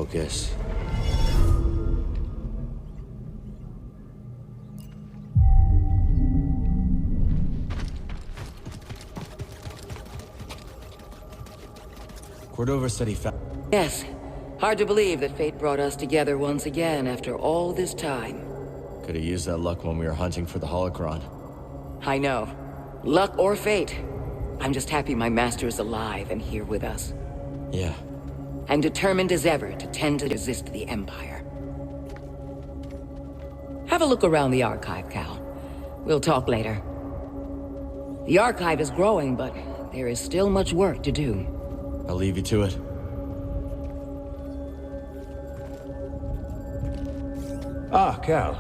focus. Cordova said he found... Yes. Hard to believe that fate brought us together once again after all this time. Could have used that luck when we were hunting for the holocron. I know. Luck or fate. I'm just happy my master is alive and here with us. Yeah. I'm determined as ever to tend to resist the Empire. Have a look around the archive, Cal. We'll talk later. The archive is growing, but there is still much work to do. I'll leave you to it. Ah, Cal.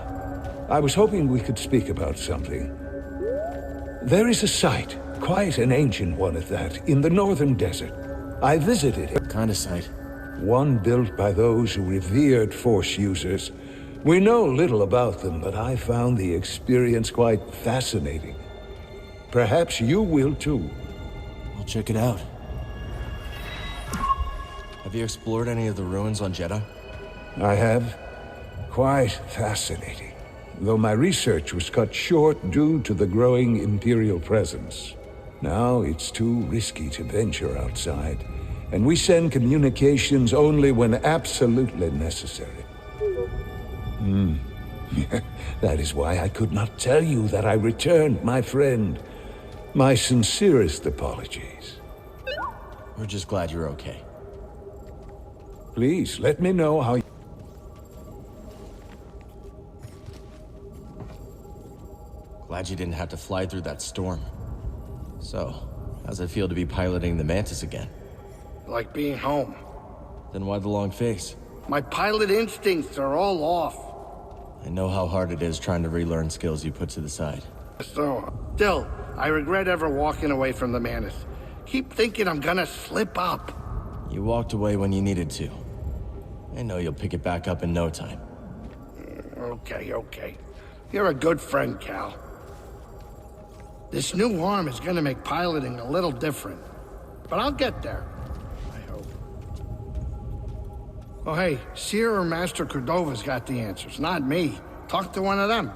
I was hoping we could speak about something. There is a site, quite an ancient one at that, in the northern desert. I visited it. What kind of site? One built by those who revered Force users. We know little about them, but I found the experience quite fascinating. Perhaps you will too. I'll check it out. Have you explored any of the ruins on Jeddah? I have. Quite fascinating. Though my research was cut short due to the growing Imperial presence. Now it's too risky to venture outside, and we send communications only when absolutely necessary. That is why I could not tell you that I returned, my friend. My sincerest apologies. We're just glad you're okay. Please, let me know how... Glad you didn't have to fly through that storm. So, how's it feel to be piloting the Mantis again? Like being home. Then why the long face? My pilot instincts are all off. I know how hard it is trying to relearn skills you put to the side. Still, I regret ever walking away from the Mantis. Keep thinking I'm gonna slip up. You walked away when you needed to. I know you'll pick it back up in no time. Okay. You're a good friend, Cal. This new arm is gonna make piloting a little different. But I'll get there. I hope. Oh, hey, Seer or Master Cordova's got the answers, not me. Talk to one of them.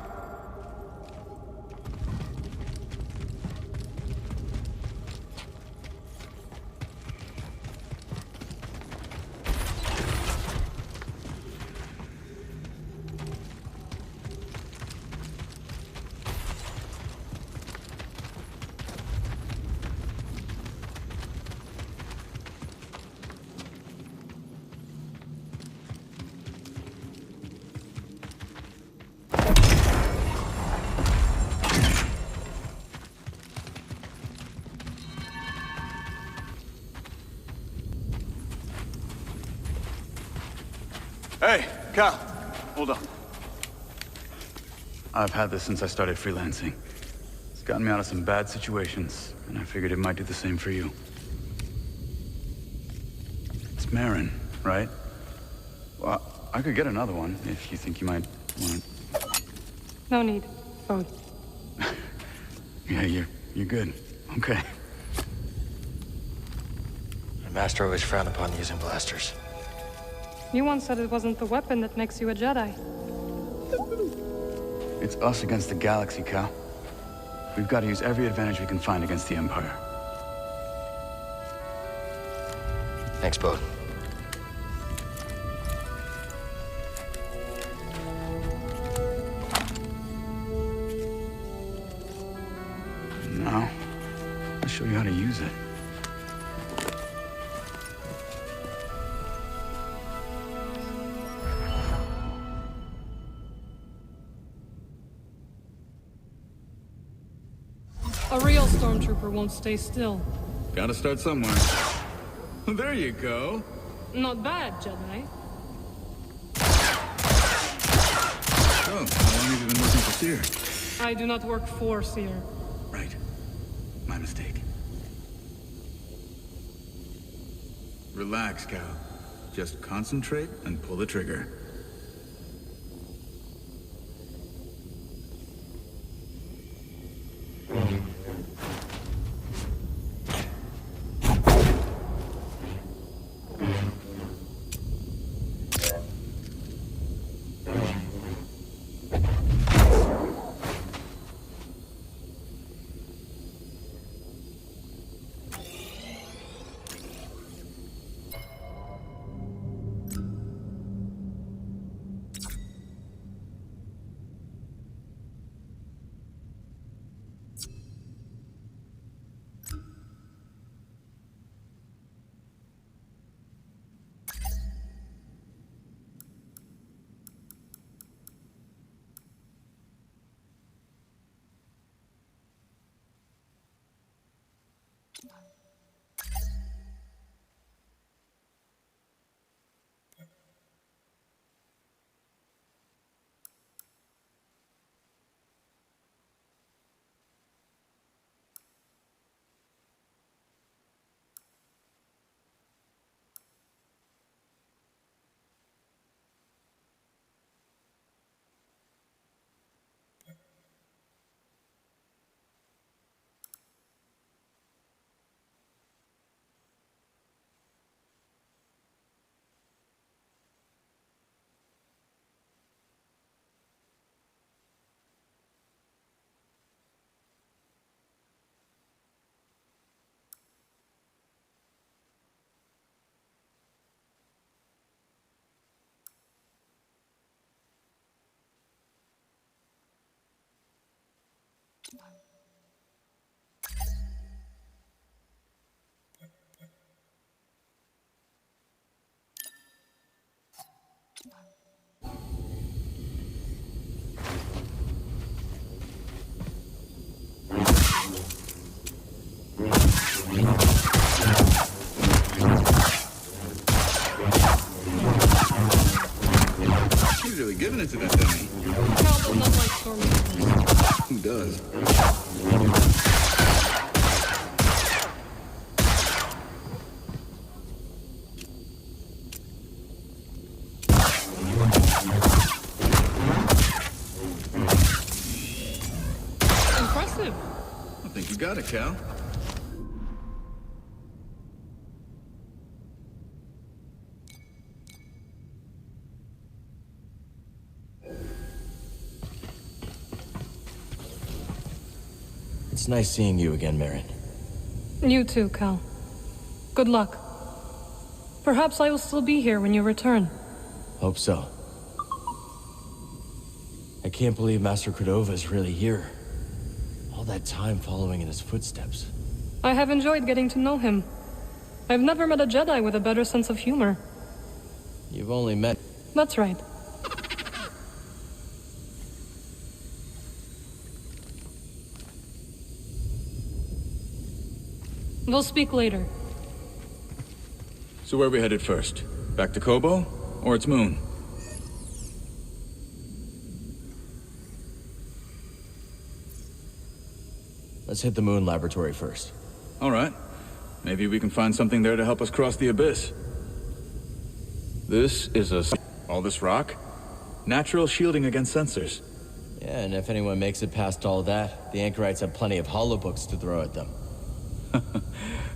Hey, Cal, hold on. I've had this since I started freelancing. It's gotten me out of some bad situations, and I figured it might do the same for you. It's Marin, right? Well, I could get another one if you think you might want it. No need. Oh. Yeah, you're good. Okay. My master always frowned upon using blasters. You once said it wasn't the weapon that makes you a Jedi. It's us against the galaxy, Cal. We've got to use every advantage we can find against the Empire. Thanks, Bode. Now, I'll show you how to use it. A real stormtrooper won't stay still. Gotta start somewhere. There you go. Not bad, Jedi. So, how long have you been working for Seer? I do not work for Seer. Right. My mistake. Relax, Cal. Just concentrate and pull the trigger. minutes of that dummy. Cal does not like stormtroopers. Who does? Impressive. I think you got it, Cal. It's nice seeing you again, Marin. You too, Cal. Good luck. Perhaps I will still be here when you return. Hope so. I can't believe Master Cordova is really here. All that time following in his footsteps. I have enjoyed getting to know him. I've never met a Jedi with a better sense of humor. You've only met... That's right. We'll speak later. So where are we headed first? Back to Kobo? Or its moon? Let's hit the moon laboratory first. All right. Maybe we can find something there to help us cross the abyss. This is all this rock? Natural shielding against sensors. Yeah, and if anyone makes it past all that, the Anchorites have plenty of holobooks to throw at them.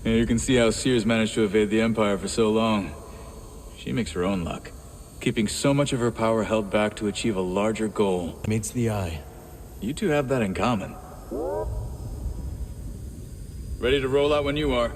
Yeah, you can see how Sears managed to evade the Empire for so long. She makes her own luck, keeping so much of her power held back to achieve a larger goal. Meets the eye. You two have that in common. Ready to roll out when you are.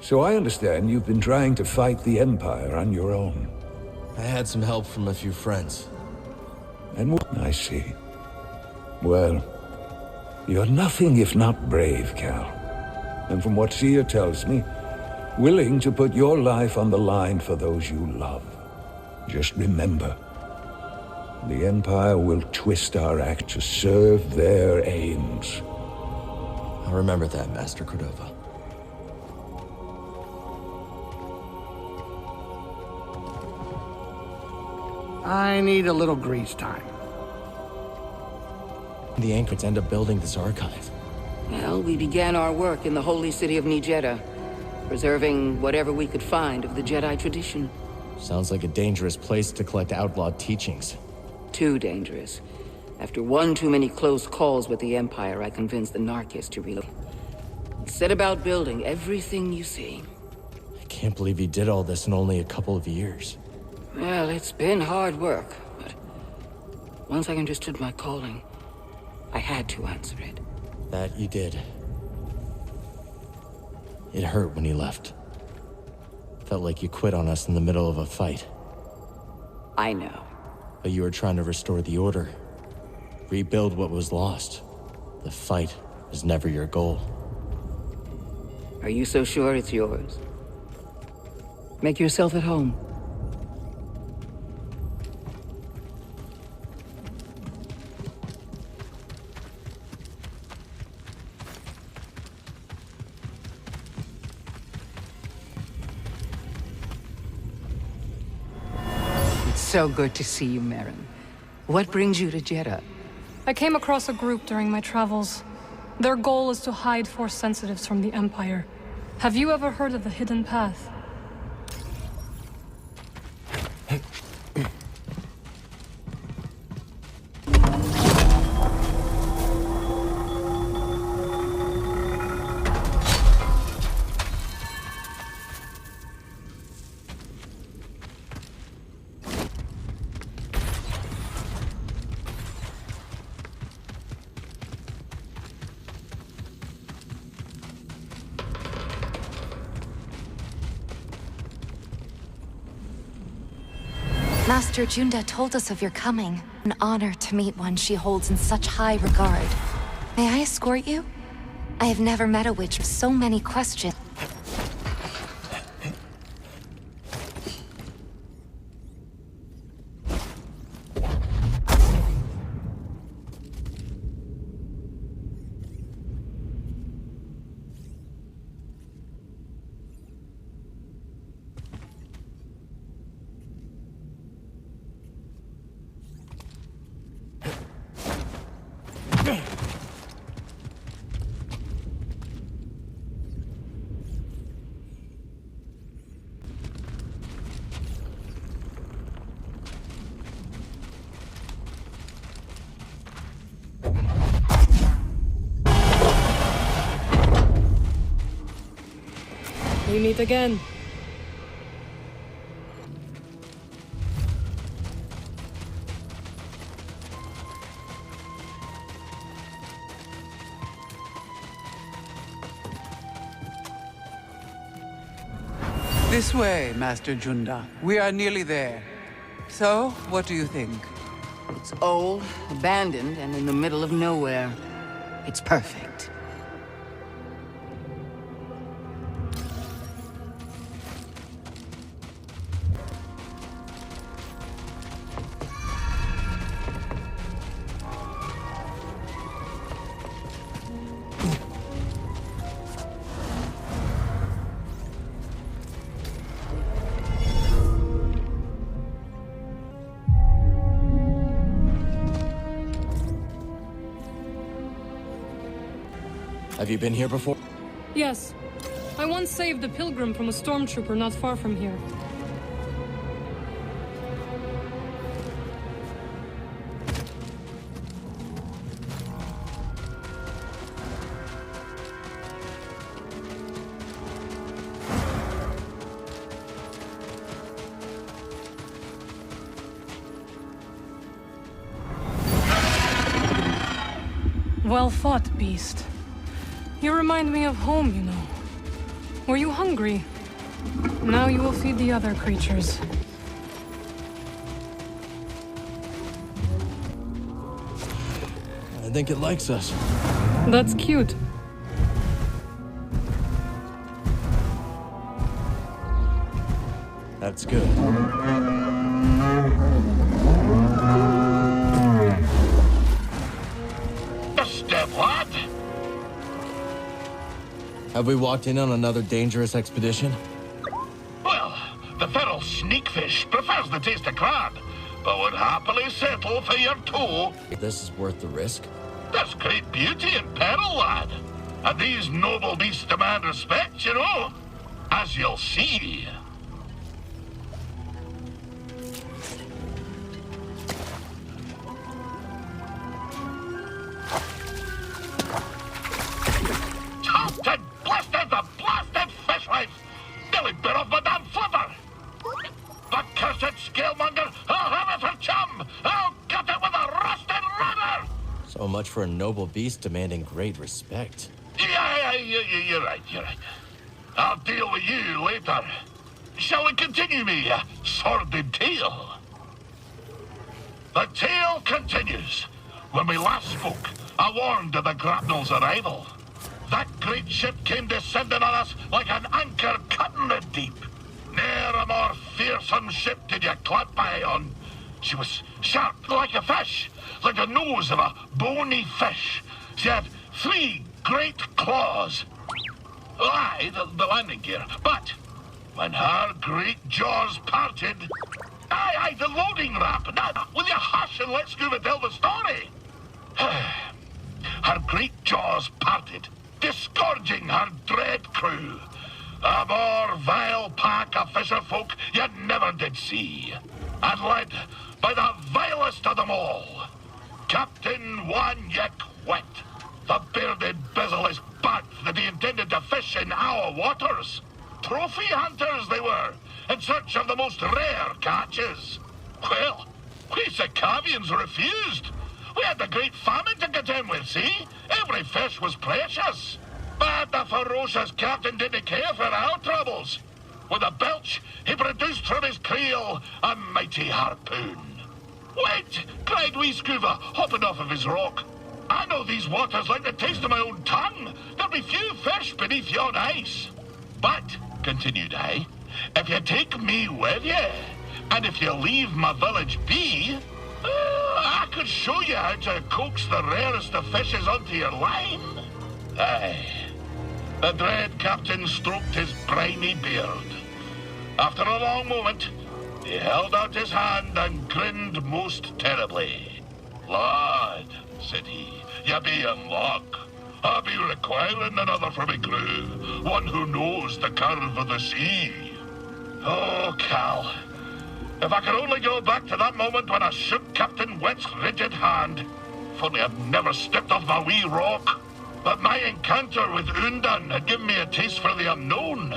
So I understand you've been trying to fight the Empire on your own. I had some help from a few friends. And I see. Well, you're nothing if not brave, Cal. And from what Seer tells me, willing to put your life on the line for those you love. Just remember, the Empire will twist our act to serve their aims. I'll remember that, Master Cordova. I need a little grease time. The Anchorites end up building this archive. Well, we began our work in the holy city of Nijeda, preserving whatever we could find of the Jedi tradition. Sounds like a dangerous place to collect outlawed teachings. Too dangerous. After one too many close calls with the Empire, I convinced the Narkis to relocate. Set about building everything you see. I can't believe he did all this in only a couple of years. Well, it's been hard work, but once I understood my calling, I had to answer it. That you did. It hurt when you left. Felt like you quit on us in the middle of a fight. I know. But you were trying to restore the Order. Rebuild what was lost. The fight was never your goal. Are you so sure it's yours? Make yourself at home. So good to see you, Marin. What brings you to Jeddah? I came across a group during my travels. Their goal is to hide Force sensitives from the Empire. Have you ever heard of the Hidden Path? Master Junda told us of your coming. An honor to meet one she holds in such high regard. May I escort you? I have never met a witch with so many questions. We meet again. This way, Master Junda. We are nearly there. So, what do you think? It's old, abandoned, and in the middle of nowhere. It's perfect. Have you been here before? Yes. I once saved a pilgrim from a stormtrooper not far from here. Well fought, beast. You remind me of home, you know. Were you hungry? Now you will feed the other creatures. I think it likes us. That's cute. That's good. Step lad. Have we walked in on another dangerous expedition? Well, the feral sneakfish prefers the taste of crab, but would happily settle for your toe. This is worth the risk? There's great beauty in peril, lad. And these noble beasts demand respect, you know. As you'll see. Toasted, blistered, the blasted fish life! Nearly bit off my damn flipper! The cursed scalemonger! I'll have it for chum! I'll cut it with a rusted rudder! So much for a noble beast demanding great respect. Yeah, you're right. I'll deal with you later. Shall we continue me sordid tale? The tale continues. When we last spoke, I warned of the grapnel's arrival. That great ship came descending on us like an anchor cutting the deep. Ne'er a more fearsome ship did you clap by on. She was sharp like a fish, like the nose of a bony fish. She had 3 great claws. Aye, the landing gear. But when her great jaws parted... Aye, the loading ramp. Now, will you hush and let Scuba tell the story? her great jaws parted, disgorging her dread crew. A more vile pack of fisherfolk you never did see. And led by the vilest of them all, Captain Wanyek Wet. The bearded, bezel-less bat that he intended to fish in our waters. Trophy hunters they were, in search of the most rare catches. Well, we Sikavians refused. We had the Great Famine to contend with, see? Every fish was precious. But the ferocious captain didn't care for our troubles. With a belch, he produced from his creel a mighty harpoon. "Wait!" cried wee Scuba, hopping off of his rock. "I know these waters like the taste of my own tongue. There'll be few fish beneath yon ice. But," continued I, "if you take me with you, and if you leave my village be, I could show you how to coax the rarest of fishes onto your line." Aye. The dread captain stroked his briny beard. After a long moment, he held out his hand and grinned most terribly. "Lad," said he, "you be in luck. I'll be requiring another for my crew, one who knows the curve of the sea." Oh, Cal. If I could only go back to that moment when I shook Captain Wet's rigid hand. If only I'd never stepped off my wee rock. But my encounter with Undan had given me a taste for the unknown.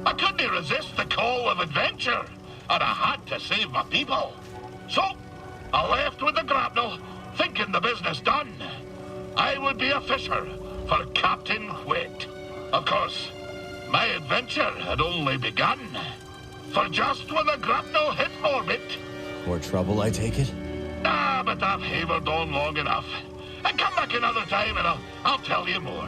I couldn't resist the call of adventure, and I had to save my people. So, I left with the grapnel, thinking the business done. I would be a fisher for Captain Wet. Of course, my adventure had only begun. For just when the grapnel hit orbit... More trouble, I take it? Nah, but I've havered on long enough. And come back another time and I'll tell you more.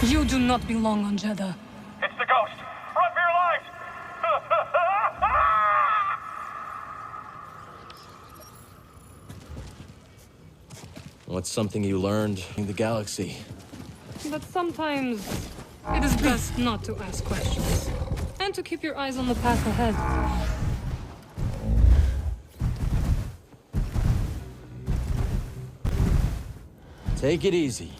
You do not belong on Jeddah. It's the ghost! Run for your lives! What's something you learned in the galaxy? But sometimes it is best not to ask questions. And to keep your eyes on the path ahead. Take it easy.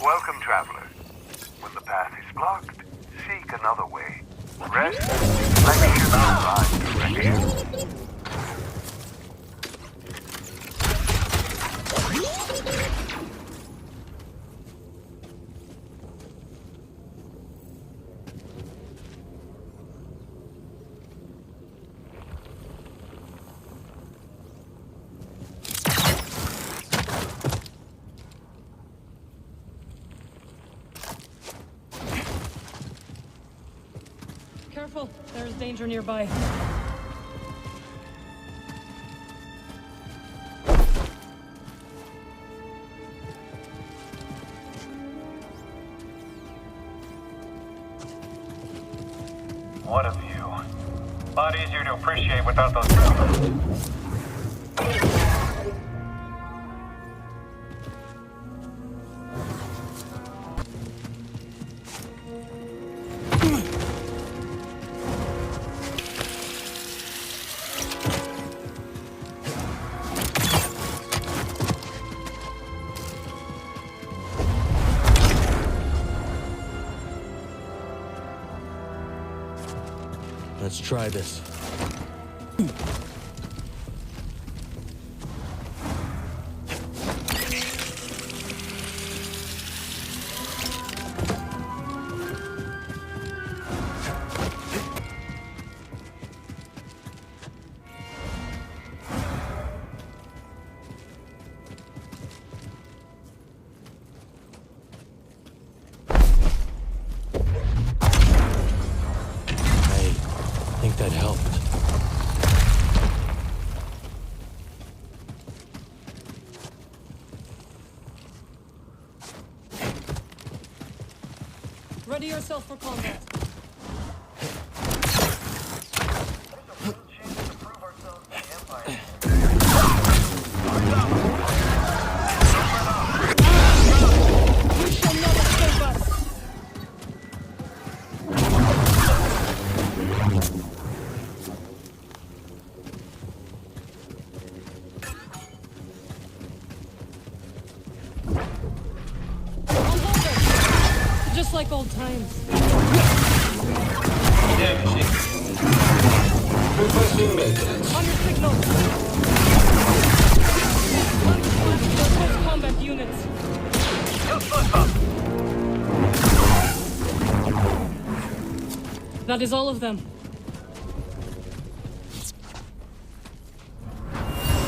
Welcome, traveler. When the path is blocked, seek another way. Rest, reflection, find direction. Careful, there's danger nearby. What a view. A lot easier to appreciate without those... Let's try this. I think that helped. Ready yourself for combat. You shall not escape us. Just like old times. Requesting maintenance. On your signal. Close combat units. That is all of them.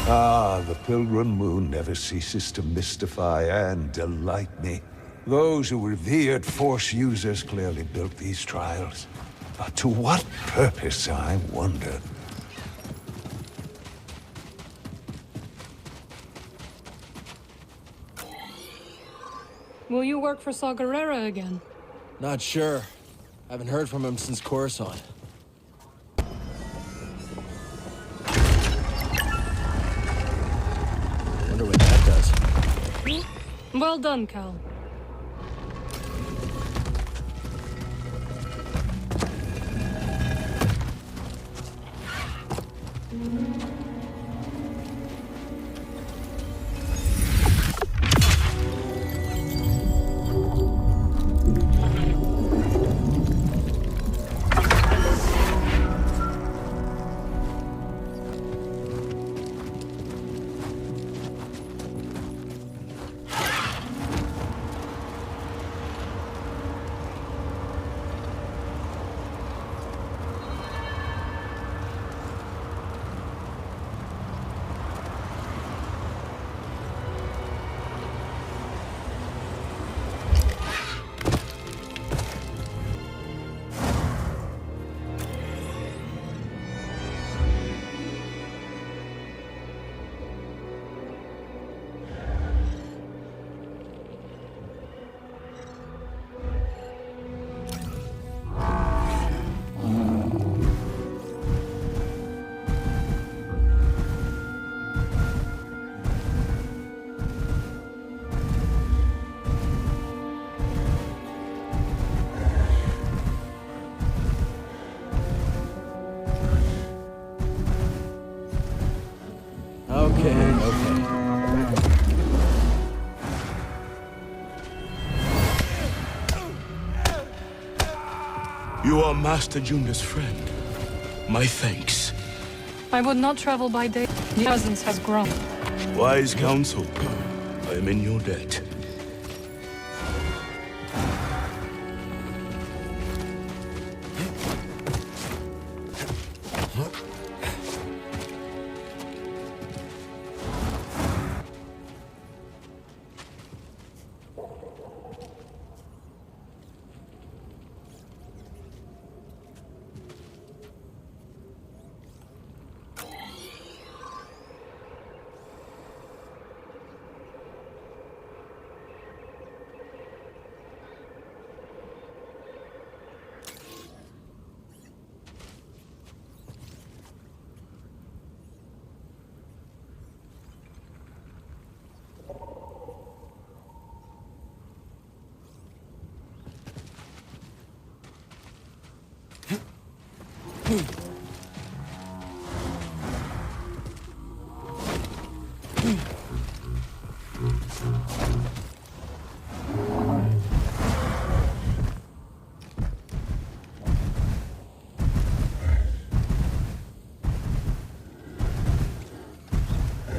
Ah, the pilgrim moon never ceases to mystify and delight me. Those who revered Force users clearly built these trials. But to what purpose, I wonder? Will you work for Saw Gerrera again? Not sure. Haven't heard from him since Coruscant. Wonder what that does. Well done, Cal. You are Master Junda's friend. My thanks. I would not travel by day. Your presence has grown. Wise counsel. I am in your debt.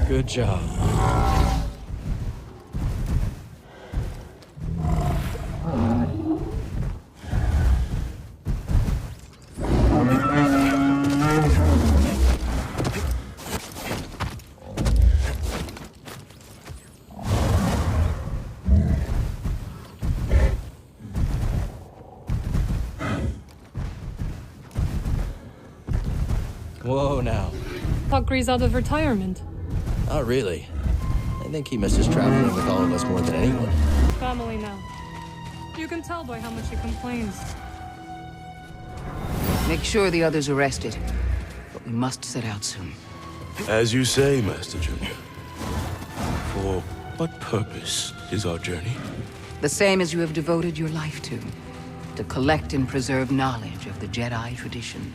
Good job. Whoa now. Tuckery's out of retirement. Not really. I think he misses traveling with all of us more than anyone. Family now. You can tell by how much he complains. Make sure the others are rested. But we must set out soon. As you say, Master Junda. For what purpose is our journey? The same as you have devoted your life to collect and preserve knowledge of the Jedi tradition.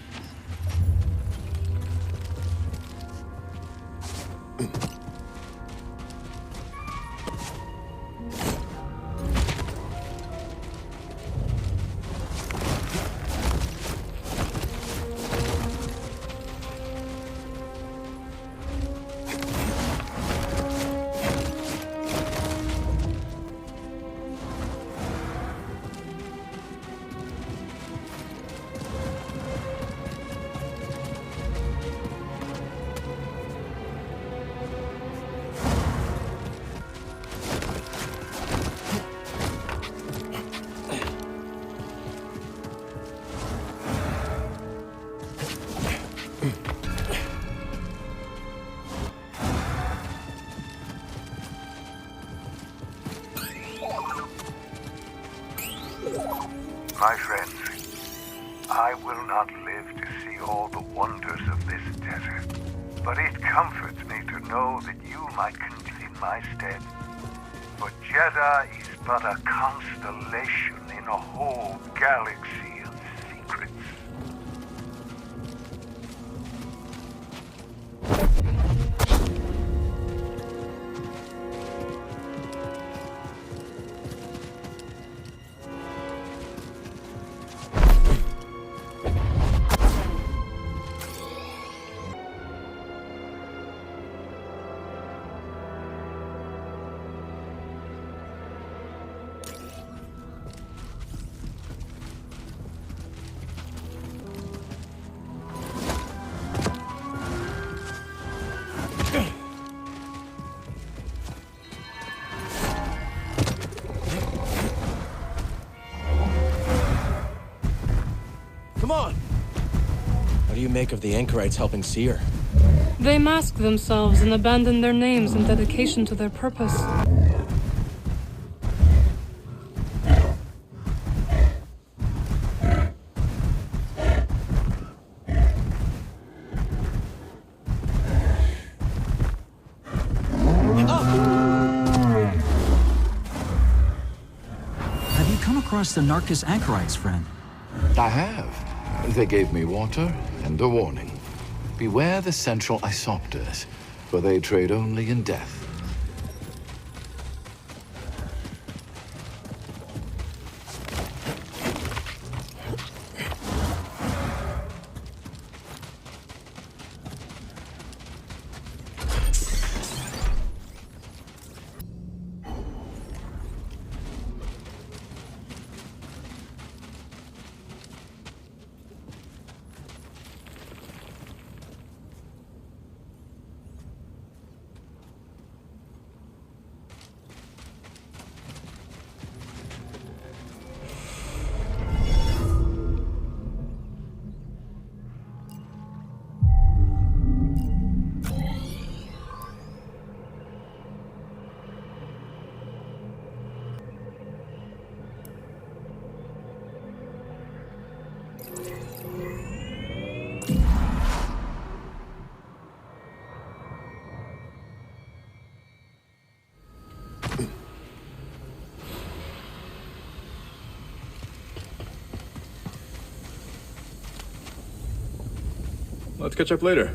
My friends, I will not live to see all the wonders of this desert, but it comforts me to know that you might continue in my stead. For Jeddah is but a constellation in a whole galaxy of secrets. Come on! What do you make of the anchorites helping Seer? They mask themselves and abandon their names in dedication to their purpose. Have you come across the Narcus anchorites, friend? I have. They gave me water and a warning. Beware the central isopters, for they trade only in death. Let's catch up later.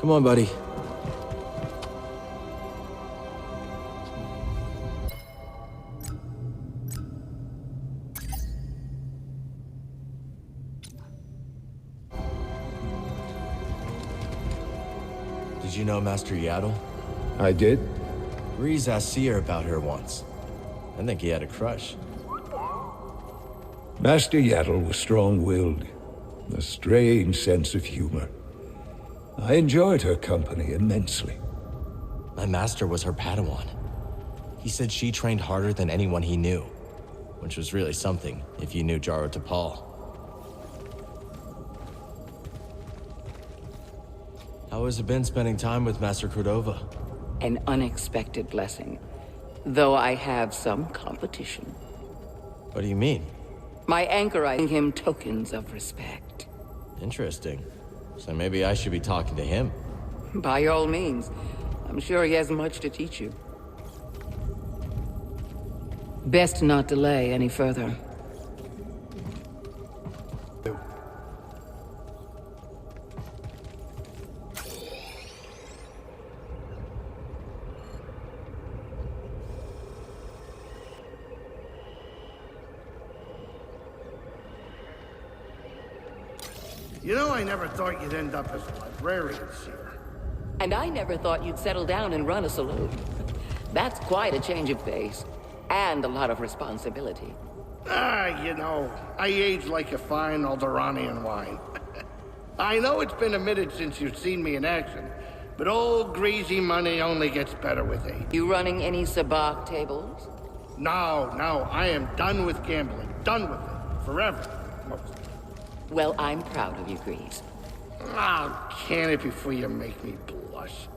Come on, buddy. Did you know Master Yaddle? I did. Reese asked Seer about her once. I think he had a crush. Master Yaddle was strong-willed, a strange sense of humor. I enjoyed her company immensely. My master was her Padawan. He said she trained harder than anyone he knew, which was really something if you knew Jaro Tapal. How has it been spending time with Master Cordova? An unexpected blessing, though I have some competition. What do you mean? My anchorite gave him tokens of respect. Interesting. So maybe I should be talking to him. By all means. I'm sure he has much to teach you. Best not delay any further. You know, I never thought you'd end up as a librarian, Seer. And I never thought you'd settle down and run a saloon. That's quite a change of pace. And a lot of responsibility. You know, I age like a fine Alderanian wine. I know it's been a minute since you've seen me in action, but old greasy money only gets better with age. You running any sabacc tables? No, I am done with gambling. Done with it. Forever. Mostly. Well, I'm proud of you, Greaves. Oh, can it before you make me blush.